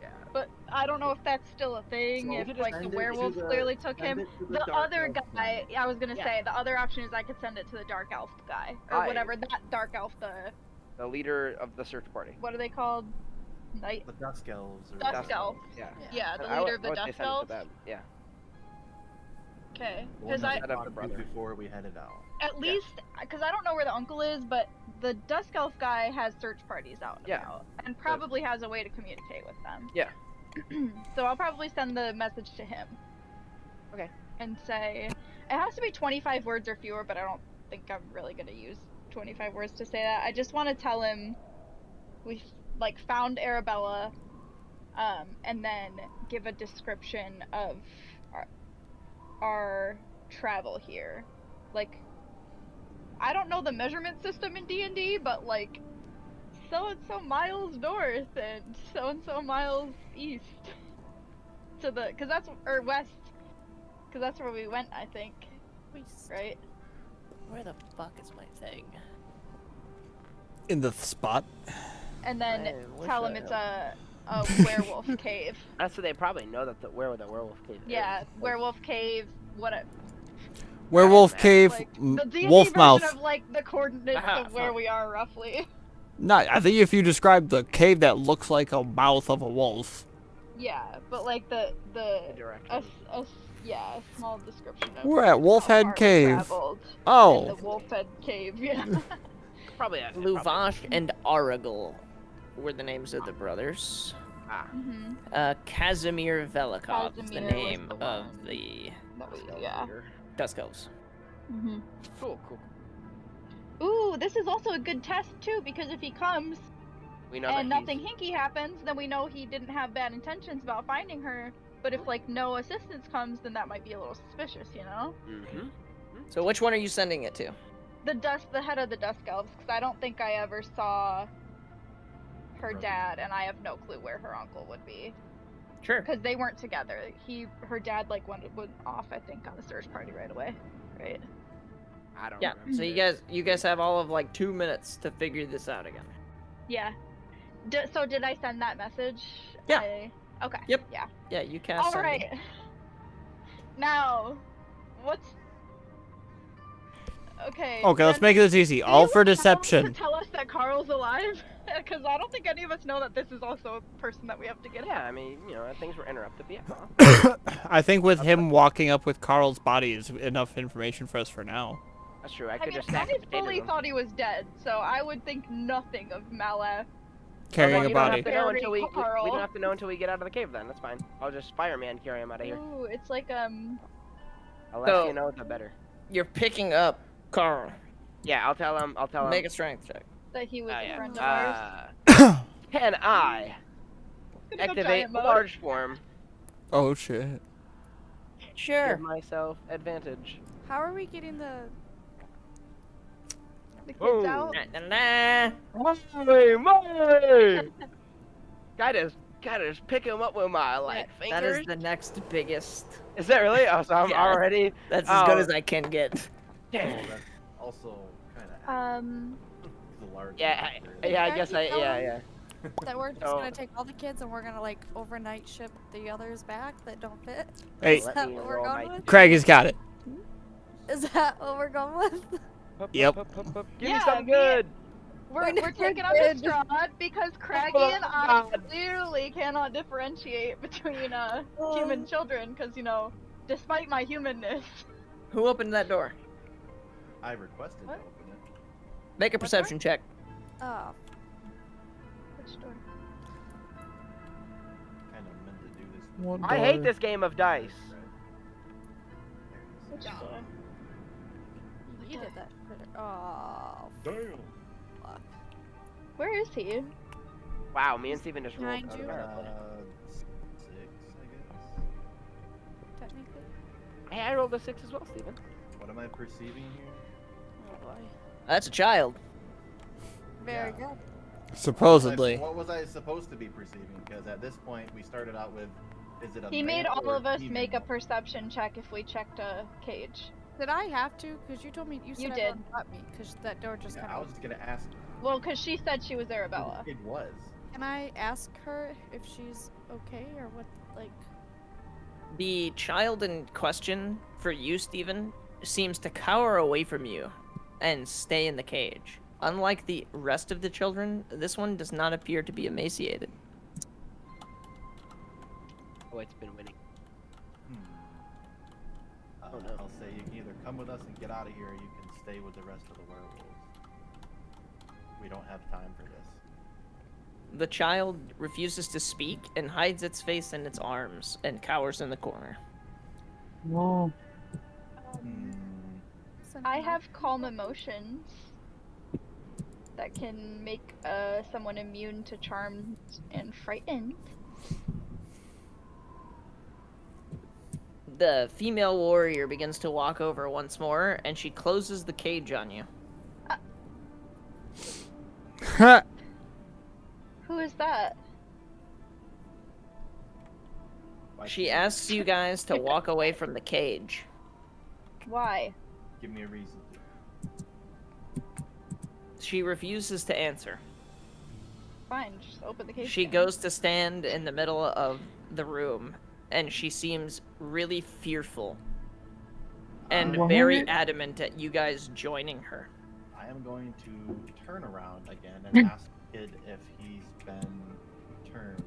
Yeah. But I don't know if that's still a thing. So if just like the send it to werewolves the- clearly took send him. it to the The dark other elf guy, I was gonna Yeah. say, the other option is I could send it to the dark elf guy or Aye. whatever that dark elf. The leader of the search party. What are they called? Night. The Dusk Elves. Or Dusk Elves. Yeah. Yeah, the I would- leader of the I would say Dusk send it to Elves. them. Yeah. Okay, The one because that I we Set up the talked to brother. before we headed out. at least because I don't know where the uncle is, but the Dusk Elf guy has search parties out and Yeah. about, and probably has a way to communicate with them. Yeah. So I'll probably send the message to him. Okay. And say it has to be 25 words or fewer, but I don't think I'm really gonna use 25 words to say that. I just want to tell him we like found Arabella, and then give a description of our travel here. Like, I don't know the measurement system in D&D, but like so and so miles north and so miles east to the, cause that's, or west, cause that's where we went, I think, right? Where the fuck is my thing? In the spot. And then I wish tell I him it's had- a werewolf cave. That's so they probably know that where the werewolf cave is. Yeah, werewolf cave. What a Werewolf man. cave, like the D&D wolf version mouth. of like the coordinates Ah, of where fuck. we are roughly. No, I think if you describe the cave that looks like a mouth of a wolf. Yeah, but like the direction. yeah, a small description of We're at how Wolfhead far we Cave. traveled. Oh, The Wolfhead Cave, yeah. Probably. Luvash and Aragal were the names of the brothers. Ah. Mm-hmm. Casimir Velikov is the Casimir was name the of one. the Yeah. Dusk Elves. Mm-hmm. Cool. Ooh, this is also a good test too, because if he comes We know and that nothing hinky happens, then we know he didn't have bad intentions about finding her. But if like no assistance comes, then that might be a little suspicious, you know? Mm-hmm. So which one are you sending it to? The head of the Dusk Elves, because I don't think I ever saw her Brother. dad, and I have no clue where her uncle would be, Sure. because they weren't together. Her dad like went off, I think, on the search party right away, right? I don't Yeah. remember. So you guys have all of like 2 minutes to figure this out again. Yeah. So did I send that message? Yeah. Okay. Yep. Yeah. Yeah, you cast. All send right. it. Now, what's okay? okay, let's then make this easy. do All you for want to deception. tell us that Carl's alive, because I don't think any of us know that this is also a person that we have to get. Yeah, I mean, things were interrupted, but yeah. I think with him walking up with Carl's body is enough information for us for now. That's true. I I could mean, just stack the I potato fully room. thought he was dead, so I would think nothing of Malaf. Carrying Well, a you don't body. have to know until we Carl. don't have to know until we get out of the cave. Then that's fine. I'll just fireman carry him out of here. Ooh, it's like The less So- you know, the better. You're picking up Carl. Yeah, I'll tell him. Make a strength check. that he was Oh, a yeah. friend of ours. Can I Gonna go activate giant mode. large form? Oh shit. Sure. Give myself advantage. How are we getting the kids out? Molly! Gotta pick him up with my fingers. That is the next biggest. Is that really? Oh, so I'm Yeah, already. That's as good as I can get. Oh, that's also kind of. Yeah, I guess yeah. that we're just Oh. gonna take all the kids and we're gonna like overnight ship the others back that don't fit? Hey, Is that what we're going with? Craig has got it. Is that what we're going with? Yep. Give me something good. We're taking up the Strahd because Craggy and I clearly cannot differentiate between human children because, you know, despite my humanness. Who opened that door? I requested to open it. Make a perception check. Oh. Which door? Kind of meant to do this. I hate this game of dice. Which door? You did that. Oh. Damn. Fuck. Where is he? Wow, me and Steven just rolled. Behind you. 6, I guess. Technically. Hey, I rolled a 6 as well, Steven. What am I perceiving here? Oh boy. That's a child. Very Yeah. good. Supposedly. What was I supposed to be perceiving? Because at this point, we started out with, is it a He made male all or of us female? make a perception check if we checked a cage. Did I have to? Because you told me you said You everyone did. got me. Because that door just Yeah, kind I of. was just gonna ask. Well, because she said she was Arabella. It was. Can I ask her if she's okay or what? Like. The child in question, for you, Steven, seems to cower away from you and stay in the cage. Unlike the rest of the children, this one does not appear to be emaciated. Oh, it's been winning. Oh, no. I'll say you can either come with us and get out of here, or you can stay with the rest of the werewolves. We don't have time for this. The child refuses to speak and hides its face in its arms and cowers in the corner. Whoa. I have calm emotions that can make someone immune to charmed and frightened. The female warrior begins to walk over once more, and she closes the cage on you. Who is that? She asks you guys to walk away from the cage. Why? Give me a reason. She refuses to answer. Fine, just open the cage. She again. goes to stand in the middle of the room, and she seems really fearful and very adamant at you guys joining her. I am going to turn around again and ask the kid if he's been turned.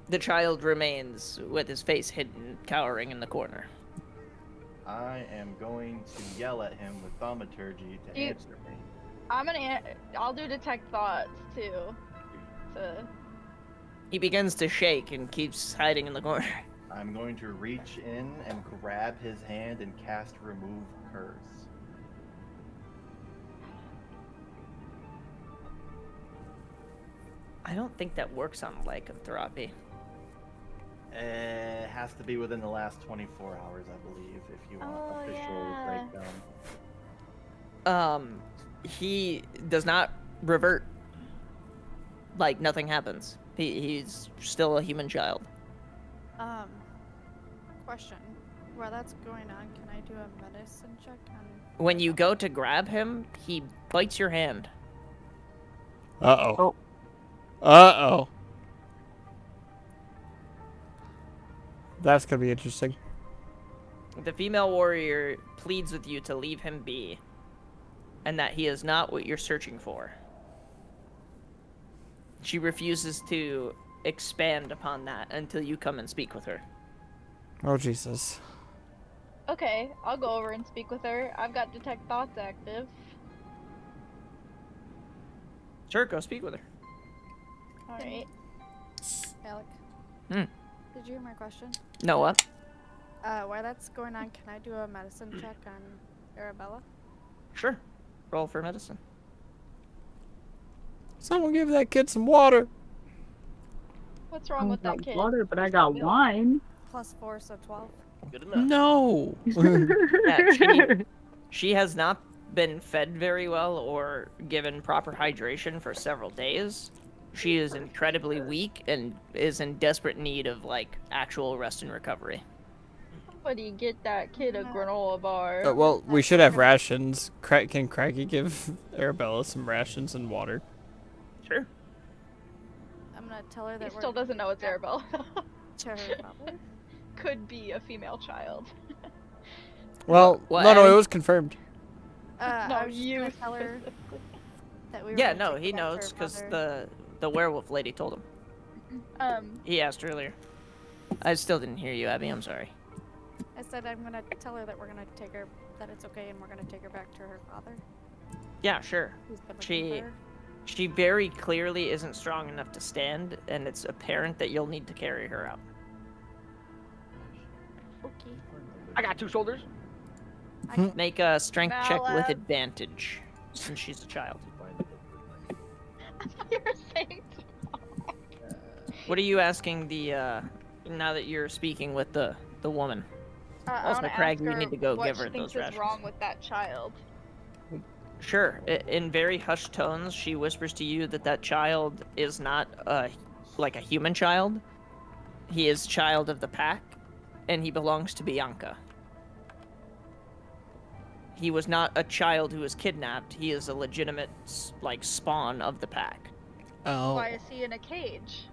The child remains with his face hidden, cowering in the corner. I am going to yell at him with thaumaturgy to answer me. I'll do detect thoughts too. He begins to shake and keeps hiding in the corner. I'm going to reach in and grab his hand and cast Remove Curse. I don't think that works on lycanthropy. It has to be within the last 24 hours, I believe, if you want official breakdown. He does not revert. Like, nothing happens. He's still a human child. Question. While that's going on, can I do a medicine check on... When you go to grab him, he bites your hand. Uh-oh. Uh-oh. That's gonna be interesting. The female warrior pleads with you to leave him be, and that he is not what you're searching for. She refuses to expand upon that until you come and speak with her. Oh, Jesus. Okay, I'll go over and speak with her. I've got detect thoughts active. Sure, go speak with her. Alright. Alec. Hmm. Did you hear my question? No, what? While that's going on, can I do a medicine check on Arabella? Sure. Roll for medicine. Someone give that kid some water. What's wrong with that kid? Water, but I got wine. plus 4, so 12. Good enough. No. Yeah, she has not been fed very well or given proper hydration for several days. She is incredibly weak and is in desperate need of, like, actual rest and recovery. Somebody get that kid a granola bar. Well, we should have rations. Can Craggy give Arabella some rations and water? Sure. I'm gonna tell her that He still doesn't know it's Arabella. to her father. Could be a female child. Well, What, no, Abby? it was confirmed. No, I was just you gonna tell her that we were Yeah, gonna no, take he her back to knows her because father. the werewolf lady told him. He asked earlier. I still didn't hear you, Abby. I'm sorry. I said I'm gonna tell her that we're gonna take her, that it's okay, and we're gonna take her back to her father. Yeah, sure. Who's been looking for her. She very clearly isn't strong enough to stand, and it's apparent that you'll need to carry her out. Okay. I got 2 shoulders. Make a strength check with Malab. advantage, since she's a child. You were saying. What are you asking the, now that you're speaking with the woman? I Also, wanna Craig, ask we her need to go what give her she thinks those is rations. wrong with that child. Sure. In very hushed tones, she whispers to you that that child is not, like a human child. He is child of the pack, and he belongs to Bianca. He was not a child who was kidnapped. He is a legitimate, like, spawn of the pack. Oh. Why is he in a cage?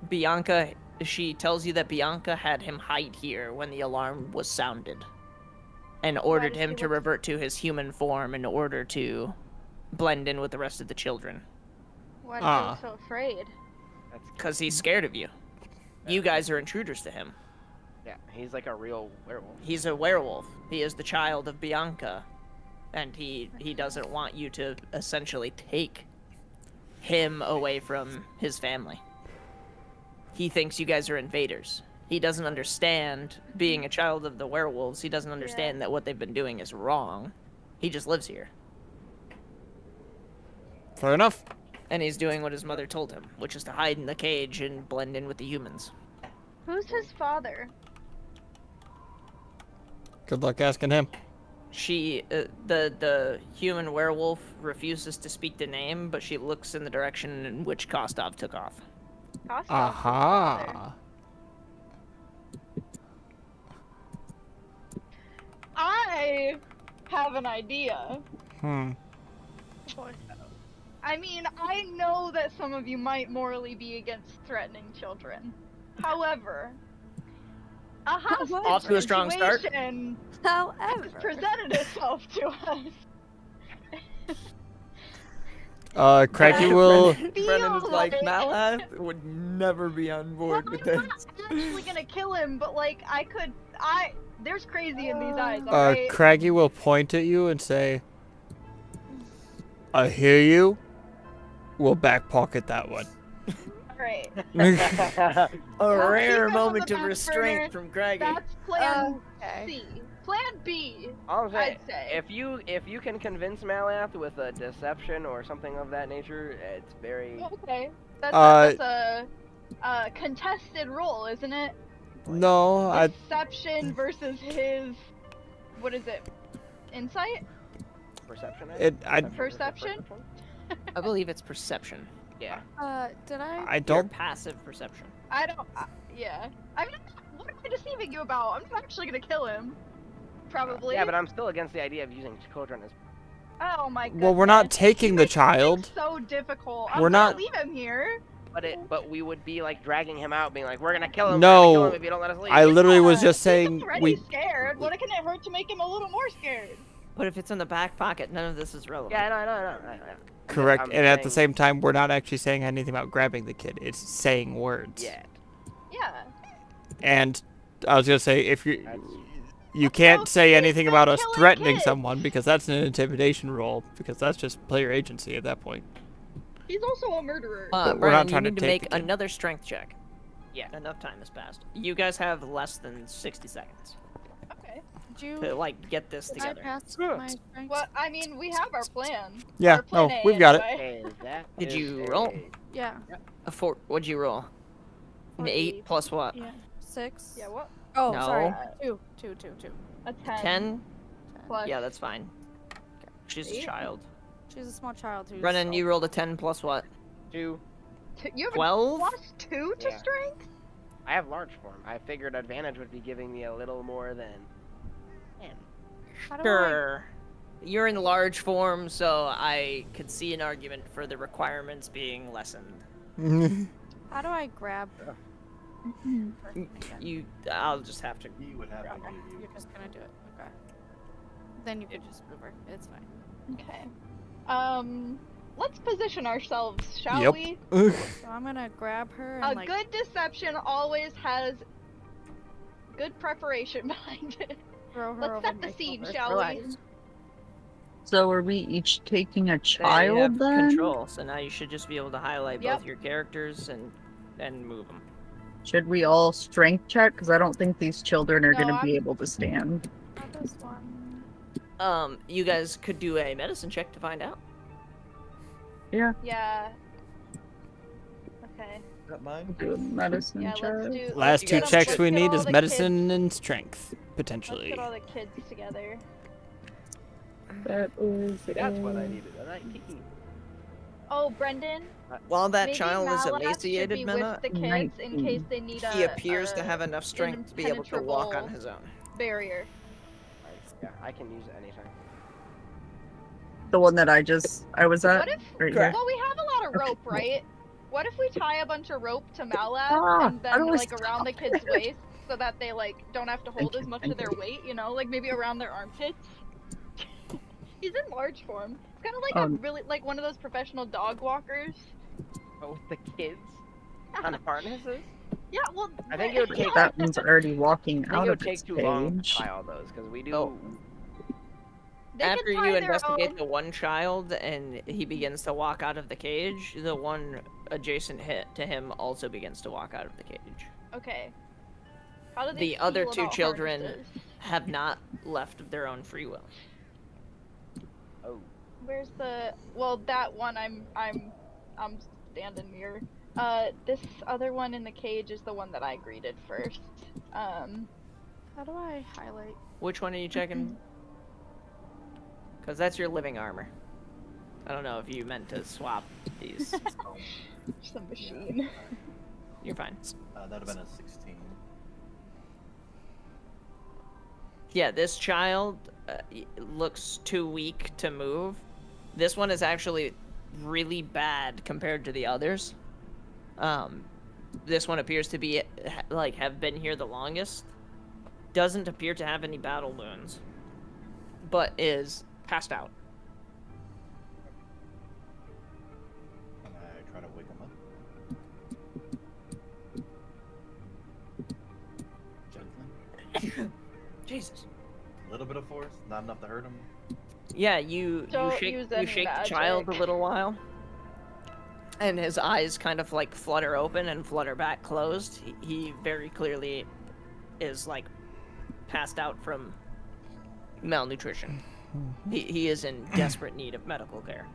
Bianca, she tells you that Bianca had him hide here when the alarm was sounded, and ordered does him he to look- revert to his human form in order to blend in with the rest of the children. Why does he look so afraid? Because he's scared of you. You guys are intruders to him. Yeah, he's like a real werewolf. He's a werewolf. He is the child of Bianca, and he doesn't want you to essentially take him away from his family. He thinks you guys are invaders. He doesn't understand being a child of the werewolves. He doesn't understand that what they've been doing is wrong. He just lives here. Fair enough. And he's doing what his mother told him, which is to hide in the cage and blend in with the humans. Who's his father? Good luck asking him. She, the human werewolf refuses to speak the name, but she looks in the direction in which Kostov took off. Kostov's his Aha. father. I have an idea. I mean, I know that some of you might morally be against threatening children. However, a hostage Off to a strong start. situation However, presented itself to us. Craggy will. Brennan is like, Malath would never be on board with I'm not actually gonna kill him, but like, there's crazy in these eyes, alright? Craggy will point at you and say, "I hear you. We'll back pocket that one." Alright. A rare keep it on moment the of back restraint burner. from Craggy. That's plan okay. C. Plan B, I'll say, I'd say. if you can convince Malath with a deception or something of that nature, it's very. Okay. That's a contested roll, isn't it? No, Deception versus his, what is it? Insight? Perception. Perception? I believe it's perception. Yeah. Did I? I Your don't. passive perception. I don't. Yeah. I mean, what am I deceiving you about? I'm not actually gonna kill him. Probably. Yeah, but I'm still against the idea of using children as. Oh my god. Well, we're not taking the child. It's so difficult. We're I'm not- gonna leave him here. But we would be like dragging him out, being like, "We're gonna kill him. No, we're gonna kill him if you don't let us leave." I literally was just He's saying already scared. What can it hurt to make him a little more scared? But if it's in the back pocket, none of this is relevant. Yeah, no. Correct, I'm and at the saying- same time, we're not actually saying anything about grabbing the kid. It's saying words. Yeah. Yeah. And I was gonna say, if you That's- you can't Okay, say anything about us killing threatening kids. someone because that's an intimidation roll because that's just player agency at that point. He's also a murderer. But we're Brennan, not trying you to need to take make the kid. another strength check. Yeah. Enough time has passed. You guys have less than 60 seconds Okay. Did to you? like get this Did I together. pass Good. my strength? Well, I mean, we have our plan. Yeah, Our plan no, A, we've got it. anyway. Hey, that Did is you a- roll? Yeah. A 4. What'd you roll? An 8 plus what? Yeah. 6. Yeah, what? Oh, No. sorry. 2. A 10. 10? Plus Yeah, that's fine. She's a 8? child. She's a small child who's... Brennan, you rolled a 10 plus what? 2. You have 12? a +2 to Yeah. strength? I have large form. I figured advantage would be giving me a little more than 10. How do Sure. You're in large form, so I could see an argument for the requirements being lessened. How do I grab... I'll just have to. He would have to give you. You're just gonna do it. Okay. Then you could just move her. It's fine. Okay. Let's position ourselves, shall Yep. we? So I'm gonna grab her and A like... good deception always has good preparation behind it. throw her Let's over set the my scene, shoulder. shall Relax. we? So are we each taking a You child have then? control, so now you should just be able to highlight Yep. both your characters and move them. Should we all strength check? Because I don't think these children are No, going to be I'm- able to stand. Not this one. You guys could do a medicine check to find out. Yeah, Yeah. Okay. Is that mine? do a medicine Yeah, check. let's do. Last let's two get checks let's we get need all is the medicine kids- and strength, Let's potentially. get all the kids together. That is That's what I a- needed. A 19. Oh, Brendan. While that Maybe child is Malath should emaciated, be Mena, with the kids in case they need he a. appears to have enough strength to be able to walk on impenetrable his own. barrier. Yeah, I can use it anytime. the one that I was at. What if? right Correct. here. Well, we have a lot of Okay. rope, right? What if we tie a bunch of rope to Malath Ah, and how then do I like around the stop kids' it? waist so that they like don't have to hold Thank as you, much thank of their you. weight, you know, like maybe around their armpits. He's in large form. It's kind of like a Um, really like one of those professional dog walkers. Oh, the kids on harnesses? Yeah, well, I think it would take. That one's already walking I think out it of would its take too long to cage. tie all those because we do. Oh. they can After tie you their investigate own- the one child and he begins to walk out of the cage, the one adjacent to him also begins to walk out of the cage. Okay. How do they The other feel two about children harnesses? have not left of their own free will. Oh. Where's the? Well, that one I'm standing near. This other one in the cage is the one that I greeted first. How do I highlight? Which one are you checking? Because that's your living armor. I don't know if you meant to swap these. Just a machine. You're fine. That'd have been a 16. Yeah, this child looks too weak to move. This one is actually really bad compared to the others. This one appears to be have been here the longest. Doesn't appear to have any battle wounds, but is passed out. I try to wake him up. Gently. Jesus. A little bit of force, not enough to hurt him. Yeah, you Don't shake use you any shake the child a magic. little while, and his eyes kind of like flutter open and flutter back closed. He very clearly is like passed out from malnutrition. He is in desperate need of medical care.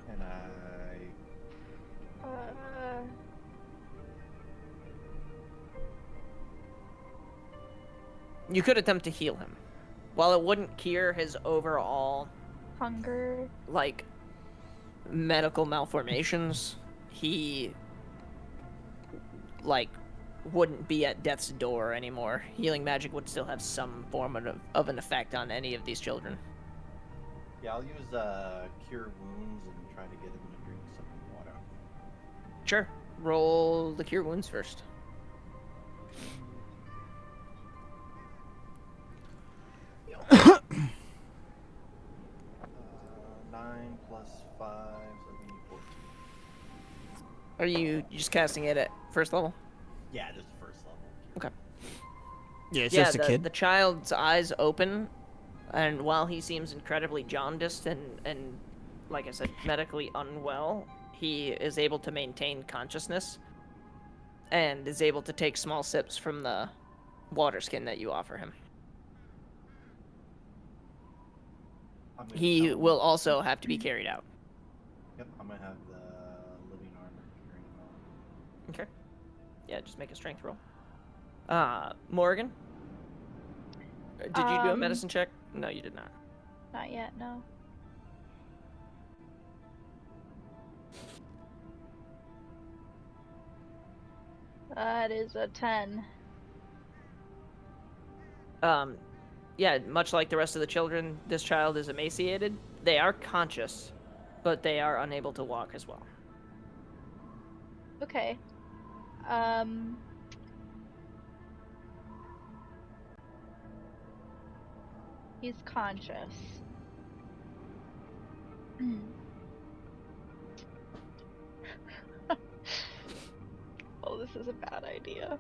And I You could attempt to heal him. While it wouldn't cure his overall Hunger. like medical malformations, he like wouldn't be at death's door anymore. Healing magic would still have some form of an effect on any of these children. yeah, I'll use cure wounds and try to get him to drink some water. Sure. Roll the cure wounds first. 9 plus 5, so that'd be 14. Are you just casting it at first level? Yeah, just the first level. Okay. Yeah, it's Yeah, just a kid. the child's eyes open, and while he seems incredibly jaundiced and like I said, medically unwell, he is able to maintain consciousness and is able to take small sips from the water skin that you offer him. I'm gonna He tell him- will also have to be carried out. Yep, I'm gonna have the living armor carrying him out. Okay. Yeah, just make a strength roll. Morgan? Did you do a medicine check? No, you did not. Not yet, no. That is a 10. Yeah, much like the rest of the children, this child is emaciated. They are conscious, but they are unable to walk as well. Okay. He's conscious. Oh, this is a bad idea.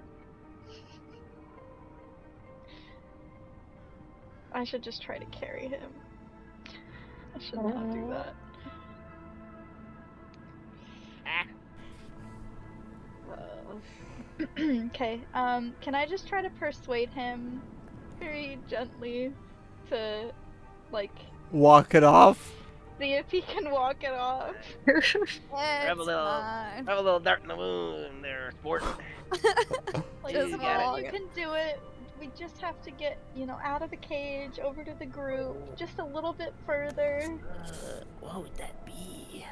I should just try to carry him. I should not do that. Okay, can I just try to persuade him very gently to, like, Walk it off? see if he can walk it off? It's Have a little dart in the wound there, sport. Like, Just come on, walk you it. can do it. We just have to get, you know, out of the cage, over to the group, just a little bit further. What would that be?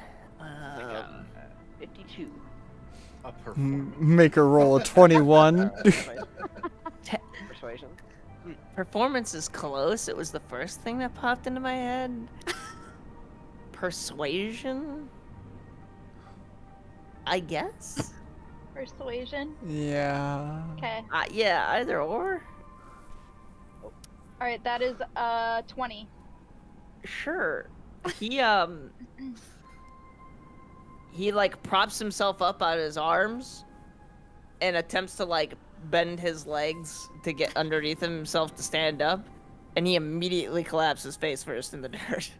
52. A performance. Make her roll a 21. Persuasion. Performance is close. It was the first thing that popped into my head. Persuasion? I guess? Persuasion. Yeah. Okay. Yeah, either or. Alright, that is 20. Sure. He like props himself up on his arms and attempts to like bend his legs to get underneath himself to stand up, and he immediately collapses face first in the dirt.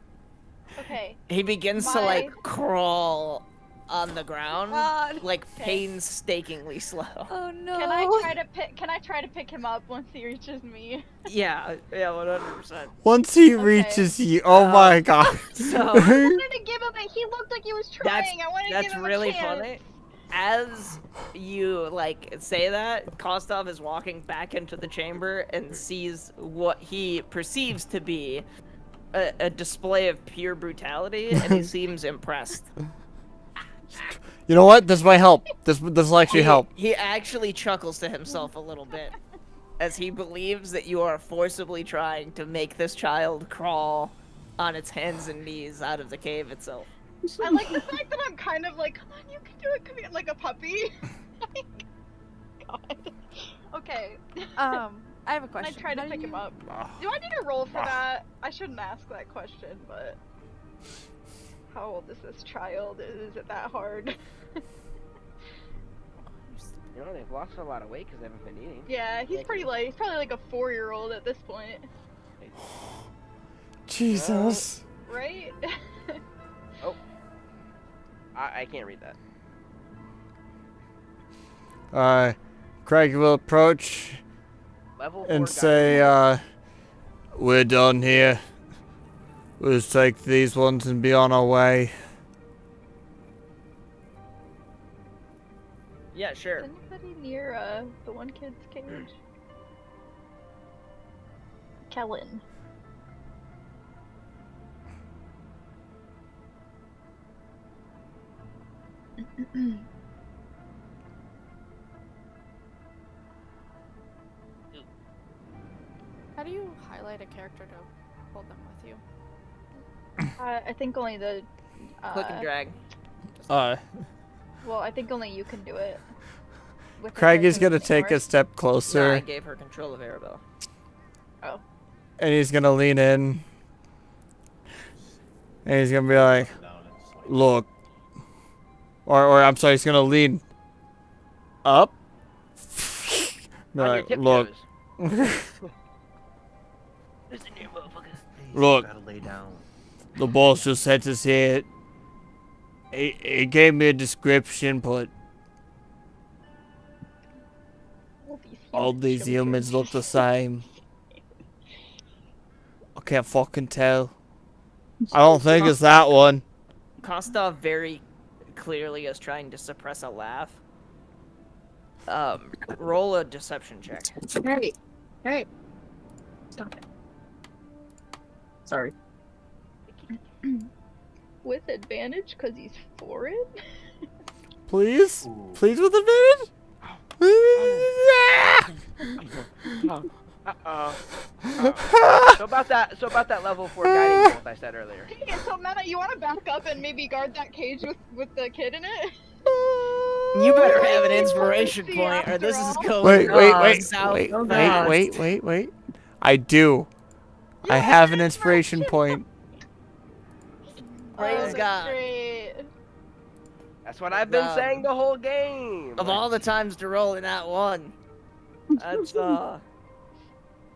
Okay. He begins to like crawl on the ground, God. like painstakingly slow. Oh no. Can I try to pick him up once he reaches me? Yeah, 100%. Once he Okay. reaches you, oh my god. So I wanted to give him he looked like he was trying. I wanted to give that's him really a chance. funny. As you like say that, Kostov is walking back into the chamber and sees what he perceives to be a display of pure brutality, and he seems impressed. You know what? This might help. This will actually help. He actually chuckles to himself a little bit as he believes that you are forcibly trying to make this child crawl on its hands and knees out of the cave itself. I like the fact that I'm kind of like, come on, you can do it, come here, like a puppy. God. Okay. I have a Can I question. try to How do pick him you- up? Do I need a roll for that? I shouldn't ask that question, but how old is this child? Is it that hard? You know, they've lost a lot of weight because they haven't been eating. Yeah, he's pretty like he's probably like a 4-year-old at this point, Jesus. right? I can't read that. Craig will approach Level 4 and guy. say, we're done here. We'll just take these ones and be on our way. Yeah, sure. Is anybody near the one kid's cage? Kellen. How do you highlight a character to hold them with you? I think only the Click and drag. well, I think only you can do it. with the Craig is character gonna take a anymore. step No, I closer, gave her control of Arabelle. and he's gonna lean in, and he's gonna be like, look. Or I'm sorry, he's gonna lean up. Be On your like, look. tiptoes. Listen here, motherfucker. Look. Gotta lay down. The boss just sent us here. He gave me a description, but all these humans look the same. I can't fucking tell. I don't think it's that one. Kostov very clearly is trying to suppress a laugh. Roll a deception check. Hey, hey, stop it. Sorry. With advantage because he's foreign? Please? Ooh. Please with advantage? So about that level 4 guiding bolt I said earlier. Hey, so Meta, you want to back up and maybe guard that cage with the kid in it? You better have an inspiration See, point, or after this is all. going south Oh, fast. Wait. I do. I have an inspiration point. Praise that's God. Great. That's what I've been saying the whole game. Of all the times to roll in that one, that's Oh.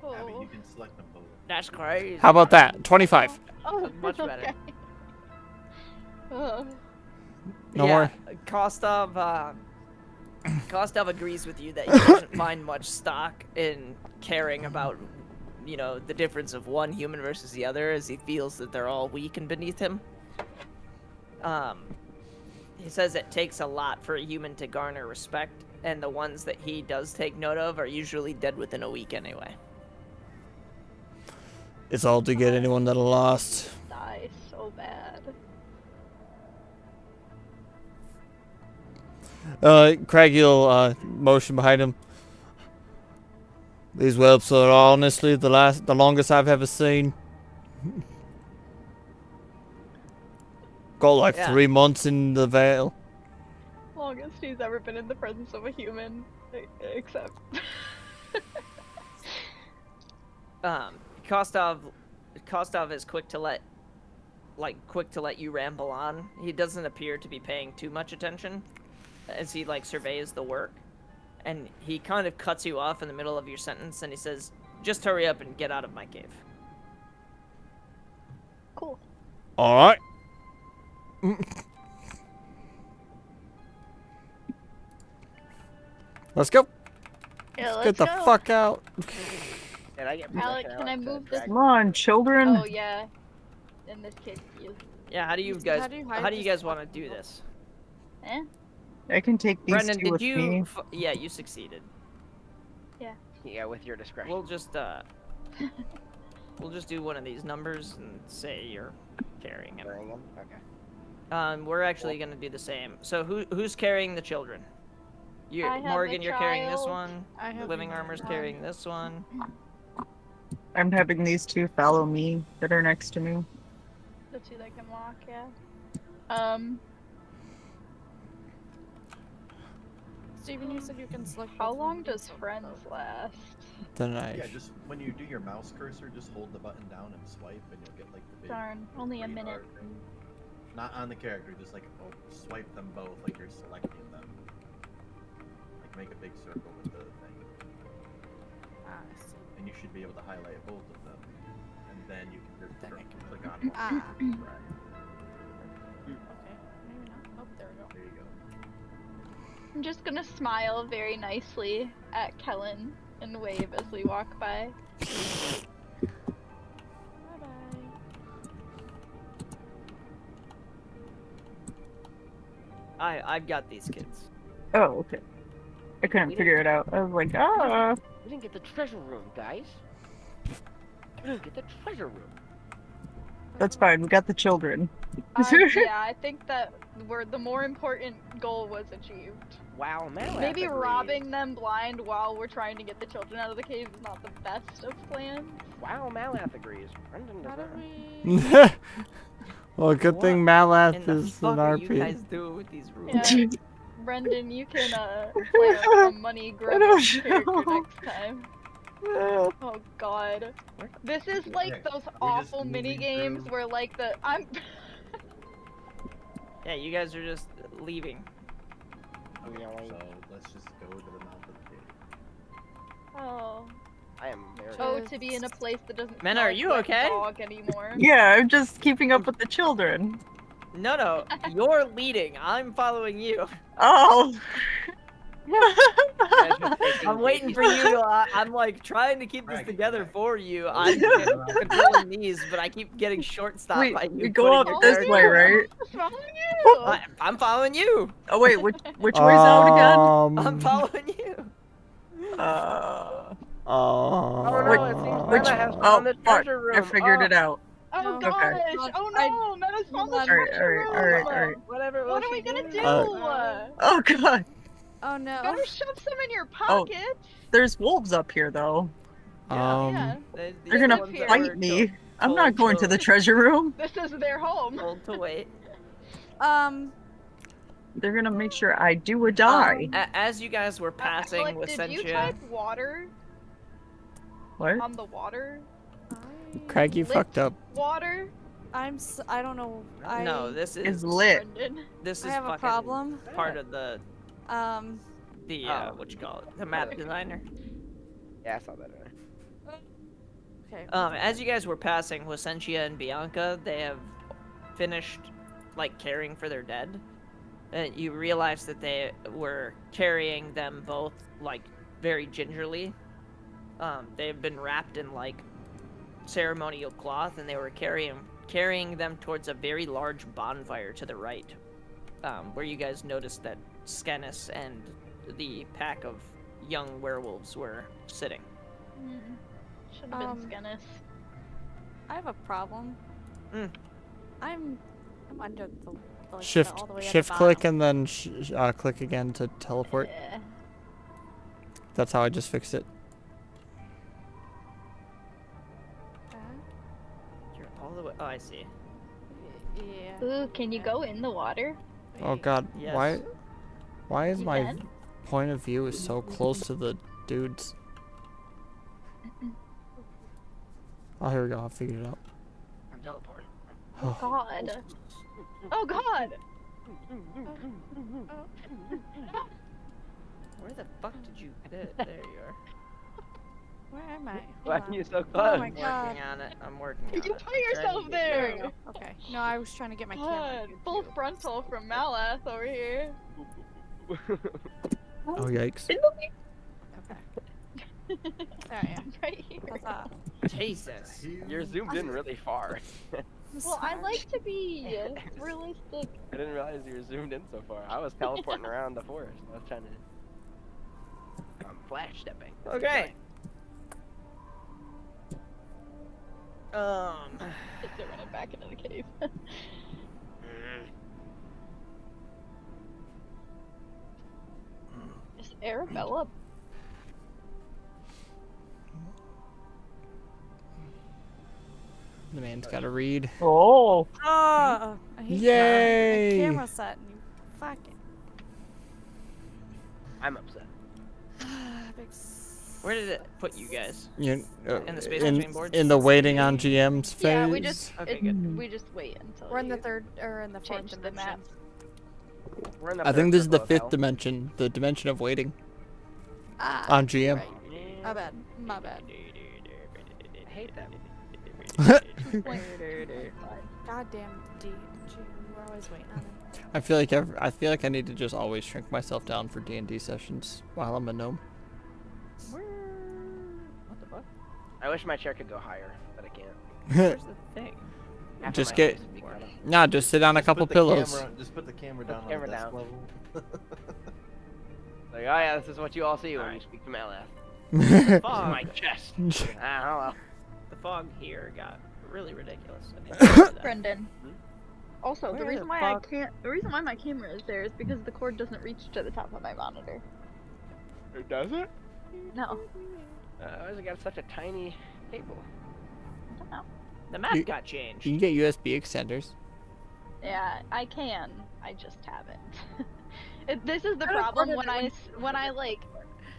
Abby, you can select them both. that's crazy. How about that? 25. Oh, Much better. okay. No yeah, more. Kostov agrees with you that he doesn't find much stock in caring about, you know, the difference of one human versus the other, as he feels that they're all weak and beneath him. He says it takes a lot for a human to garner respect, and the ones that he does take note of are usually dead within a week anyway. It's all to get anyone that lost. Die so bad. Craig, you'll motion behind him. These whelps are honestly the longest I've ever seen. Got like Yeah. 3 months in the veil. Longest he's ever been in the presence of a human, except. Kostov is quick to let you ramble on. He doesn't appear to be paying too much attention as he surveys the work, and he kind of cuts you off in the middle of your sentence, and he says, "Just hurry up and get out of my cave." Cool. All right. Let's go. Yeah, let's Get the go. fuck out. Did I get Alec, permission can I to move this? drag- Come on, children. Oh yeah. In this case, you. Yeah, how do you How do you hide this guys want to do this? Eh? I can take these Brendan, two did with you? me. Yeah, you succeeded. Yeah, with your discretion. We'll just do one of these numbers and say you're carrying him. Carrying them? Okay. We're actually gonna do the same. So who's carrying the children? You, I have Morgan, the you're carrying this child. one. I have Living Armor's one. carrying this one. I'm having these two follow me that are next to me. The two that can walk, yeah. Steven, you said you can select. How both of long them, does so- friends last? The knife. Yeah, just when you do your mouse cursor, just hold the button down and swipe, and you'll get like the big. Darn, only a green minute. heart thing. Not on the character, just swipe them both, like you're selecting them. Like make a big circle with the thing, Ah, I see. and you should be able to highlight both of them, and then you can just click on one. Ah. Right. Okay, maybe not. Oh, there we go. There you go. I'm just gonna smile very nicely at Kellen and wave as we walk by. Bye bye. I've got these kids. Oh, okay. I couldn't figure it out. I was like, ah. We didn't get the treasure room, guys. We didn't get the treasure room. That's fine. We got the children. Yeah, I think that the more important goal was achieved. Wow, man. Maybe robbing them blind while we're trying to get the children out of the cave is not the best of plans. Wow, Malath agrees. Brendan does How not. do we? Well, good thing What Malath in the is fuck an are you RP. guys doing with these rooms? Yeah. Brendan, you can play a money grubbing character next time. Oh god. This is like Okay, those we're just awful moving mini games through. where like I'm Yeah, you guys are just leaving. So let's just go to the mouth of the cave. Oh. I am very. Oh, to be in a place that doesn't Men, smell are you like okay? dog anymore. Yeah, I'm just keeping up with the children. No, you're leading. I'm following you. Oh. I'm waiting for you to. I'm like trying to keep this together for you. I'm controlling these, but I keep getting short stopped Wait, by you. we go up putting your this way, character- right? What's wrong with you? I'm following you. Oh wait, which way's out again? I'm following you. Oh no, it seems Which? Meta has Oh found the fuck! treasure I room. figured it out. Oh No. gosh! Okay. Oh no! Menace found the Alright, treasure room! alright. Whatever. What are we gonna do? Oh god! Oh no. Better shove some in your Oh. pocket. There's wolves up here though. Yeah. They're gonna here. fight me. I'm not going to the treasure room. This is their home. Told to wait. They're gonna make sure I do or die. As you guys were passing Like, with did you Sentia, type water What? on the water? Craig, you Lit fucked up. Water? I don't know. no, this is It's lit. Brendan. This is I have a fucking problem. part of the what you call it, the map designer. Yeah, I saw that. Okay. As you guys were passing with Sentia and Bianca, they have finished like caring for their dead. And you realize that they were carrying them both like very gingerly. They've been wrapped in like ceremonial cloth, and they were carrying them towards a very large bonfire to the right, where you guys noticed that Skenis and the pack of young werewolves were sitting. Should have been Skenis. I have a problem. I'm under the like, Shift all the way at the shift click bottom. and then click again to teleport. Yeah. That's how I just fixed it. You're all the way. Oh, I see. Yeah. Ooh, can you go in the water? Oh god, Yes. why is You my can? point of view is so close to the dudes? Oh, here we go. I figured it out. I'm teleporting. Oh god. Oh god! Where the fuck did you? There you are. Where am I? Why Hold are you on. so Oh close? my I'm god. working on it. I'm working on You it. put I'm trying yourself to get there! you. Okay. No, I was trying to get my camera. God, full frontal from Malath over here. Oh yikes! Okay. There I am. Right here. What's up? Jesus. You're zoomed in really far. Well, I like to be realistic. I didn't realize you were zoomed in so far. I was teleporting around the forest. I was trying to. I'm flash stepping. Okay. Just to run it back into the cave. Is Arabella? The man's got to read. Oh. I hate Yay! my camera set and you fucking. I'm upset. Big Where did it put you guys? You, In the space between boards? in the waiting on GM's phase. Yeah, we just Okay, good. we just wait until We're in the you third or in the fourth change the dimension. map. We're in the I think third this is the circle of fifth hell. dimension, the dimension of waiting Ah, on GM. right. My bad. My bad. I hate that. Goddamn D. We're always waiting on him. I feel like I need to just always shrink myself down for D&D sessions while I'm a gnome. What the fuck? I wish my chair could go higher, but I can't. Where's the thing? Half of Just my get- face would be cut off. Nah, just sit on a couple pillows. Just put the camera down camera on the desk down. level. Like, oh yeah, this is what you all see when you Alright. speak to Malath. The This is fog. my chest. Hello. The fog here got really ridiculous. I think I did that. Brendan. Also, Where the the reason why fuck- the reason why my camera is there is because the cord doesn't reach to the top of my monitor. It does it? No, Why has it got such a tiny cable? I don't know. The map You- got changed. You can get USB extenders. Yeah, I can. I just haven't. This is the I don't problem wanna when do when I like,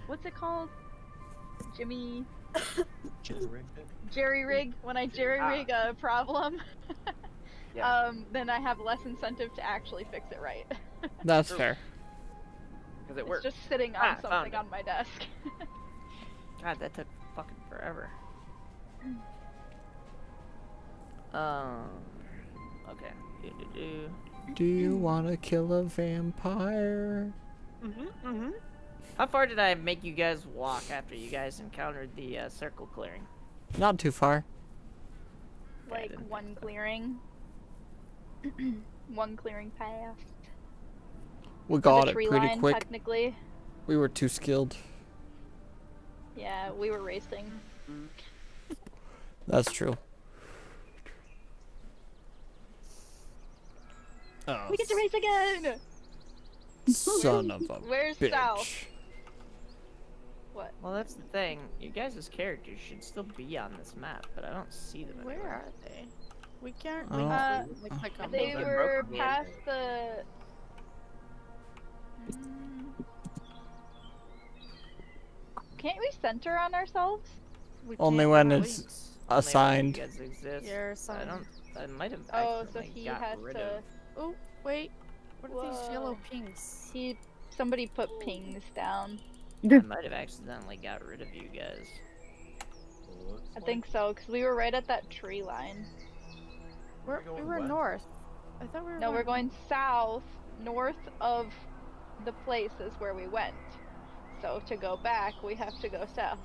what's it called? Jerry rig. When I jerry rig a problem, Yeah. then I have less incentive to actually fix it right. That's True. fair. Because it It's works. just sitting on Ah, found something it. on my desk. God, that took fucking forever. Okay. Do you want to kill a vampire? How far did I make you guys walk after you guys encountered the circle clearing? Not too far. Like didn't one clearing. One clearing past. We Or got the it tree pretty line, quick. technically. We were too skilled. Yeah, we were racing. That's true. Oh, We get to race again! son of a Where's bitch. South? What? Well, that's the thing. You guys' characters should still be on this map, but I don't see them Where anywhere. are they? We can't Oh. like click on They them. They're were broken, man. past the... Can't we center on ourselves? We Only can't when really. it's Only when assigned. You guys exist. You're I assigned. don't. I might have Oh, so accidentally he got has rid to... of. Oh, wait. What are these yellow Whoa. pings? Somebody put pings down. I might have accidentally got rid of you guys. I think so, because we were right at that tree line. We were north. I thought we were No, we're going south, north of the place is where we went. So to go back, we have to go south.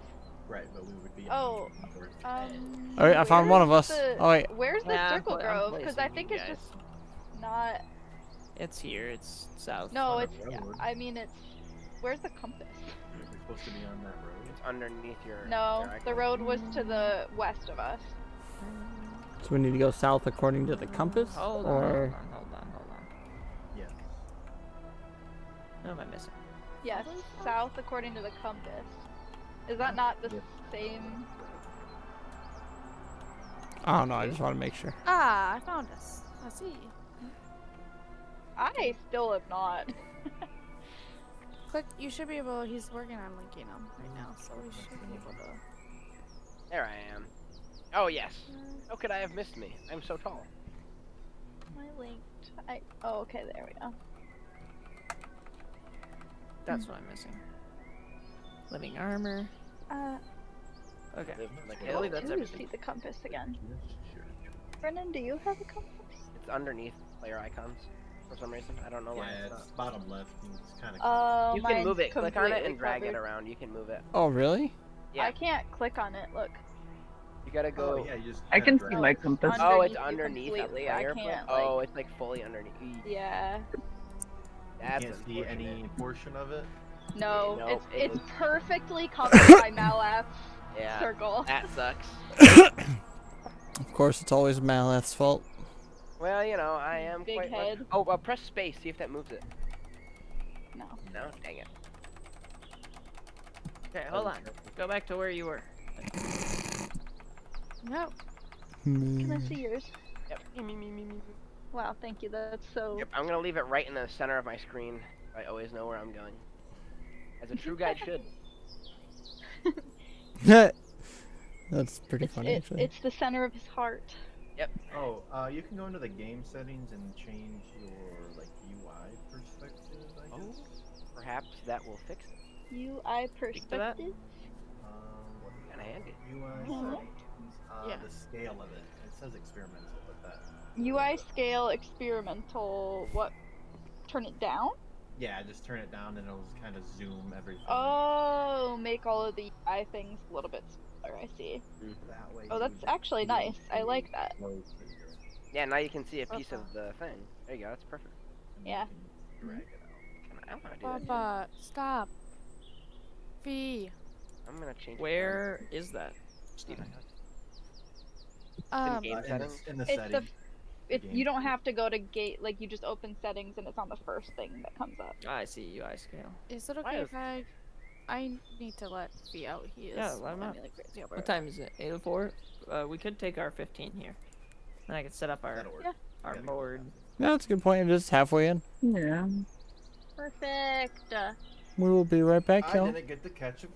Right, but we would be. Oh, north. Alright, I found one of where's us. the- Oh wait. Where's the Yeah, circle I'm grove? Because I placing think you it's guys. just not. It's here. It's south. No, on a it's. road. I mean, it's. Where's the compass? We're supposed to be on that road. It's underneath your. No, your the icon. road was to the west of us. So we need to go south according to the compass? Hold or on. Hold on. Yeah. What am I missing? Yes, south according to the compass. Is that not the Yep. same? I don't know, I just want to make sure. Ah, I found us. I see. I still have not. Click. You should be able. He's working on linking them right now, so we should be able to. There I am. Oh yes. How could I have missed me? I'm so tall. I linked. Oh, okay, there we go. That's what I'm missing. Living armor. Okay. Live like I believe that's Ooh, everything. see the compass again. Sure. Brennan, do you have a compass? It's underneath player icons for some reason. I don't know why. Yeah, it's it's not. bottom left. It's kind of. Oh, You can mine's move it. Click on it completely and drag it covered. around. You can move it. Oh, really? Yeah. I can't click on it. Look. You gotta go. Oh, yeah, you just I kinda can see drag my it. compass. Oh, it's underneath you underneath completely. a I player. can't, Oh, like- it's like fully underneath. Yeah. You That's can't see any unfortunate. portion of it. No, Nope, it's it- perfectly covered by Malath's Yeah. circle. That sucks. Of course, it's always Malath's fault. Well, you know, I am Big quite. head. Oh, press space. See if that moves it. No. No, dang it. Okay, hold on. Go back to where you were. No. Can I see yours? Yep. Me. Wow, thank you. That's so. Yep. I'm gonna leave it right in the center of my screen. I always know where I'm going. As a true guide should. That's pretty funny, actually. It's the center of his heart. Oh, you can go into the game settings and change your like UI perspective. I Oh. guess. Perhaps that will fix it. UI to that. perspective. What Kinda handy. UI Mhm. settings. Yeah. The scale of it. It says experimental, but that. UI scale experimental. What? Turn it down? Yeah, just turn it down and it'll kind of zoom everything. Oh, make all of the UI things a little bit smaller. I see. That way. Oh, you that's would actually be nice. I able like to that. close it, Yeah, now you can see a piece Okay. of the thing. There you go. That's perfect. and Yeah. you can drag it out. I don't know how to do that. Papa, stop. Fee. I'm gonna change. Where is that? Steven? Um, game settings? In the It's settings. you don't have to go to gate. Like you just open settings and it's on the first thing that comes up. I see UI scale. is it Why okay is- if I need to let Fee out? He is. Yeah, let him running out. like crazy over What it. time is it? 8:04? We could take our 15 here. And I could set up our That'll work. Yeah. our Yeah. board. Yeah, that's a good point. Just halfway in. Yeah. Perfect. We will be right back, I y'all. didn't get to catch up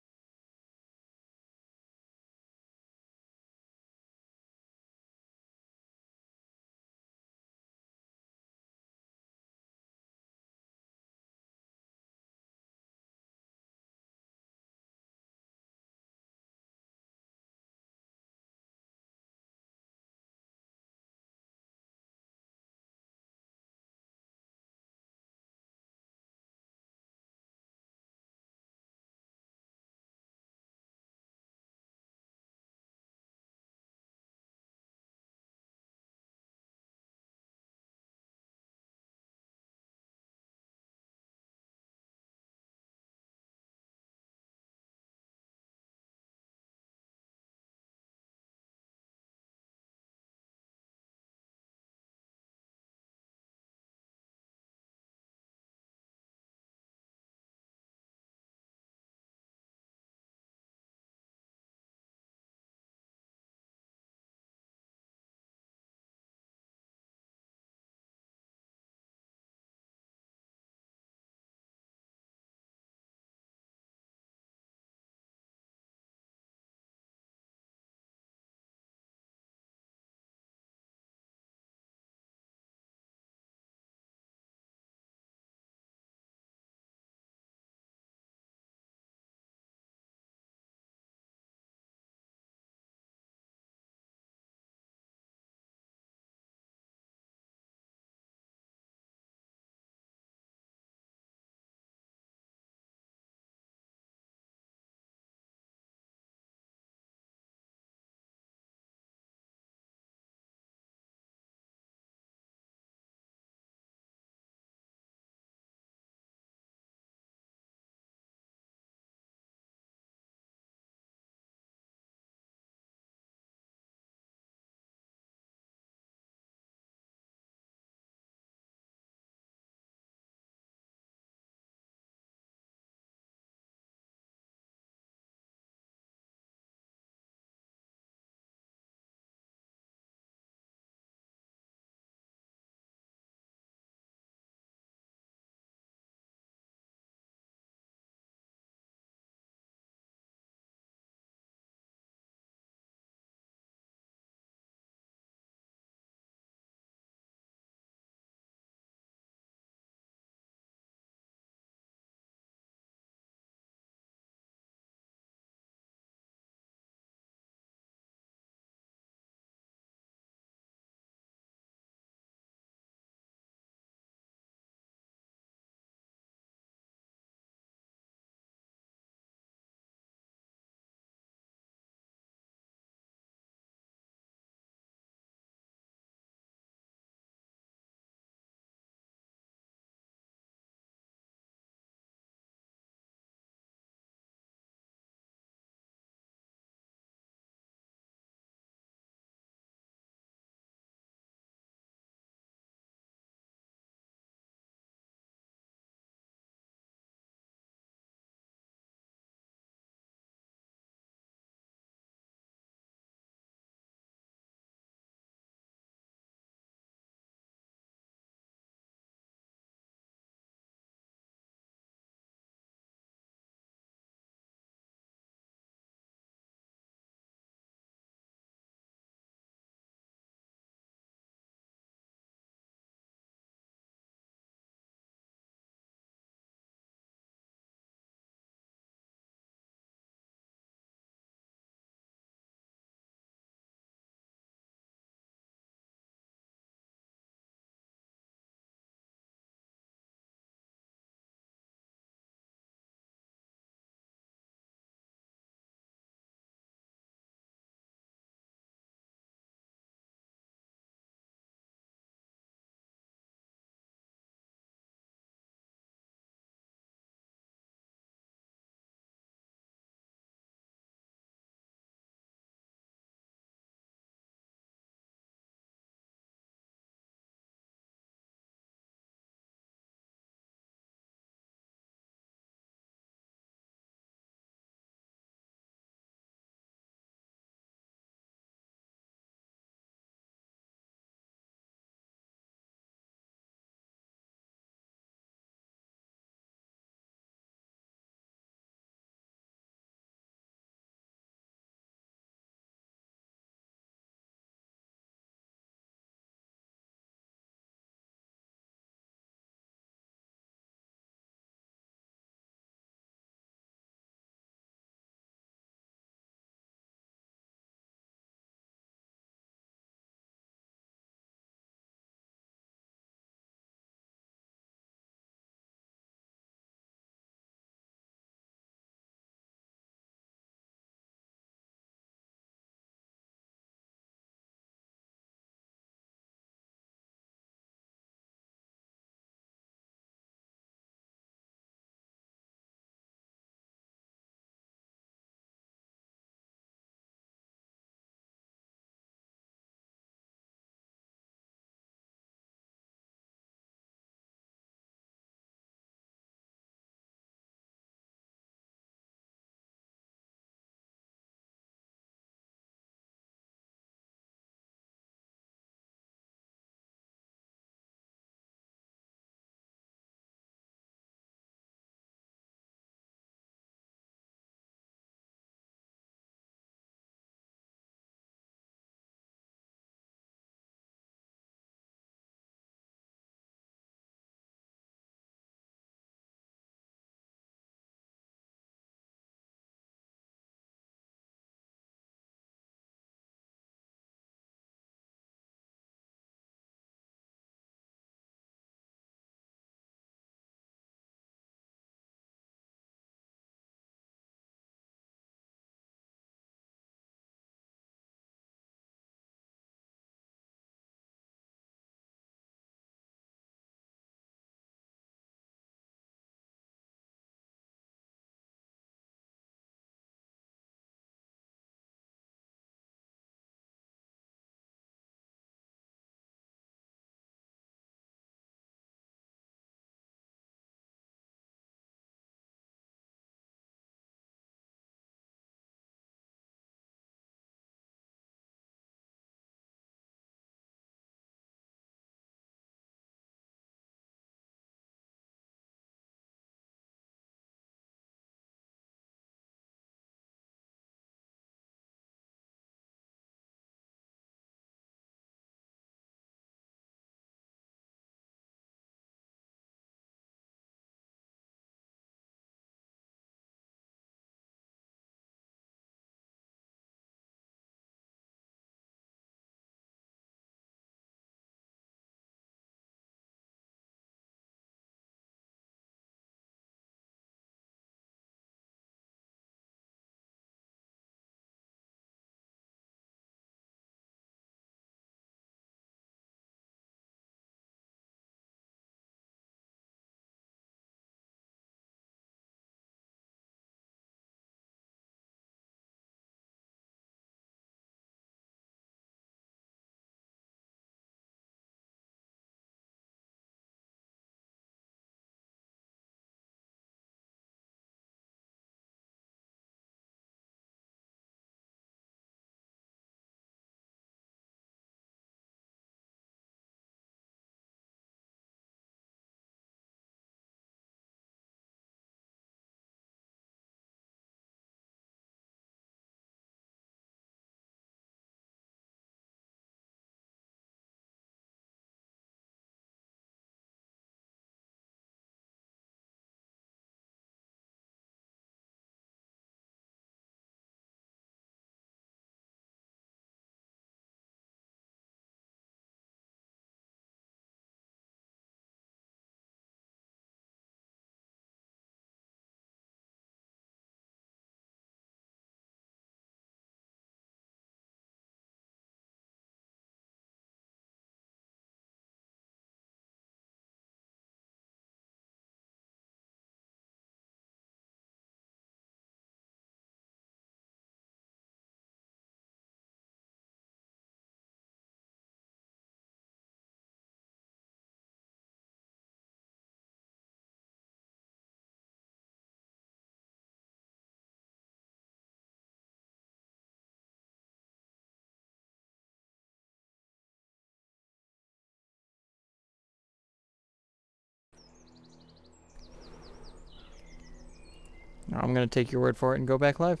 I'm gonna take your word for it and go back live.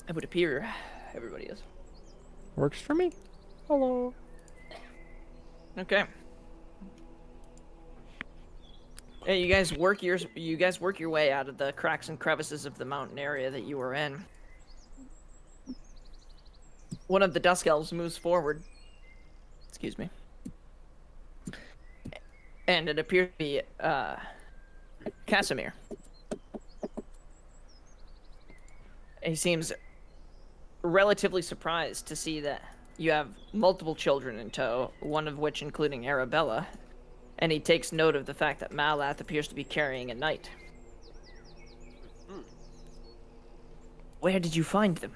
It would appear everybody is. Works for me. Hello. Okay. Hey, you guys work your way out of the cracks and crevices of the mountain area that you were in. One of the Dusk Elves moves forward. Excuse me. And it appears to be Casimir. He seems relatively surprised to see that you have multiple children in tow, one of which including Arabella, and he takes note of the fact that Malath appears to be carrying a knight. Where did you find them?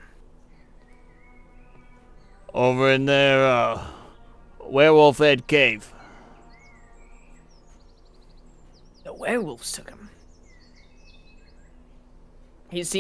Over in their, Werewolf-8 cave. The werewolves took him. He seems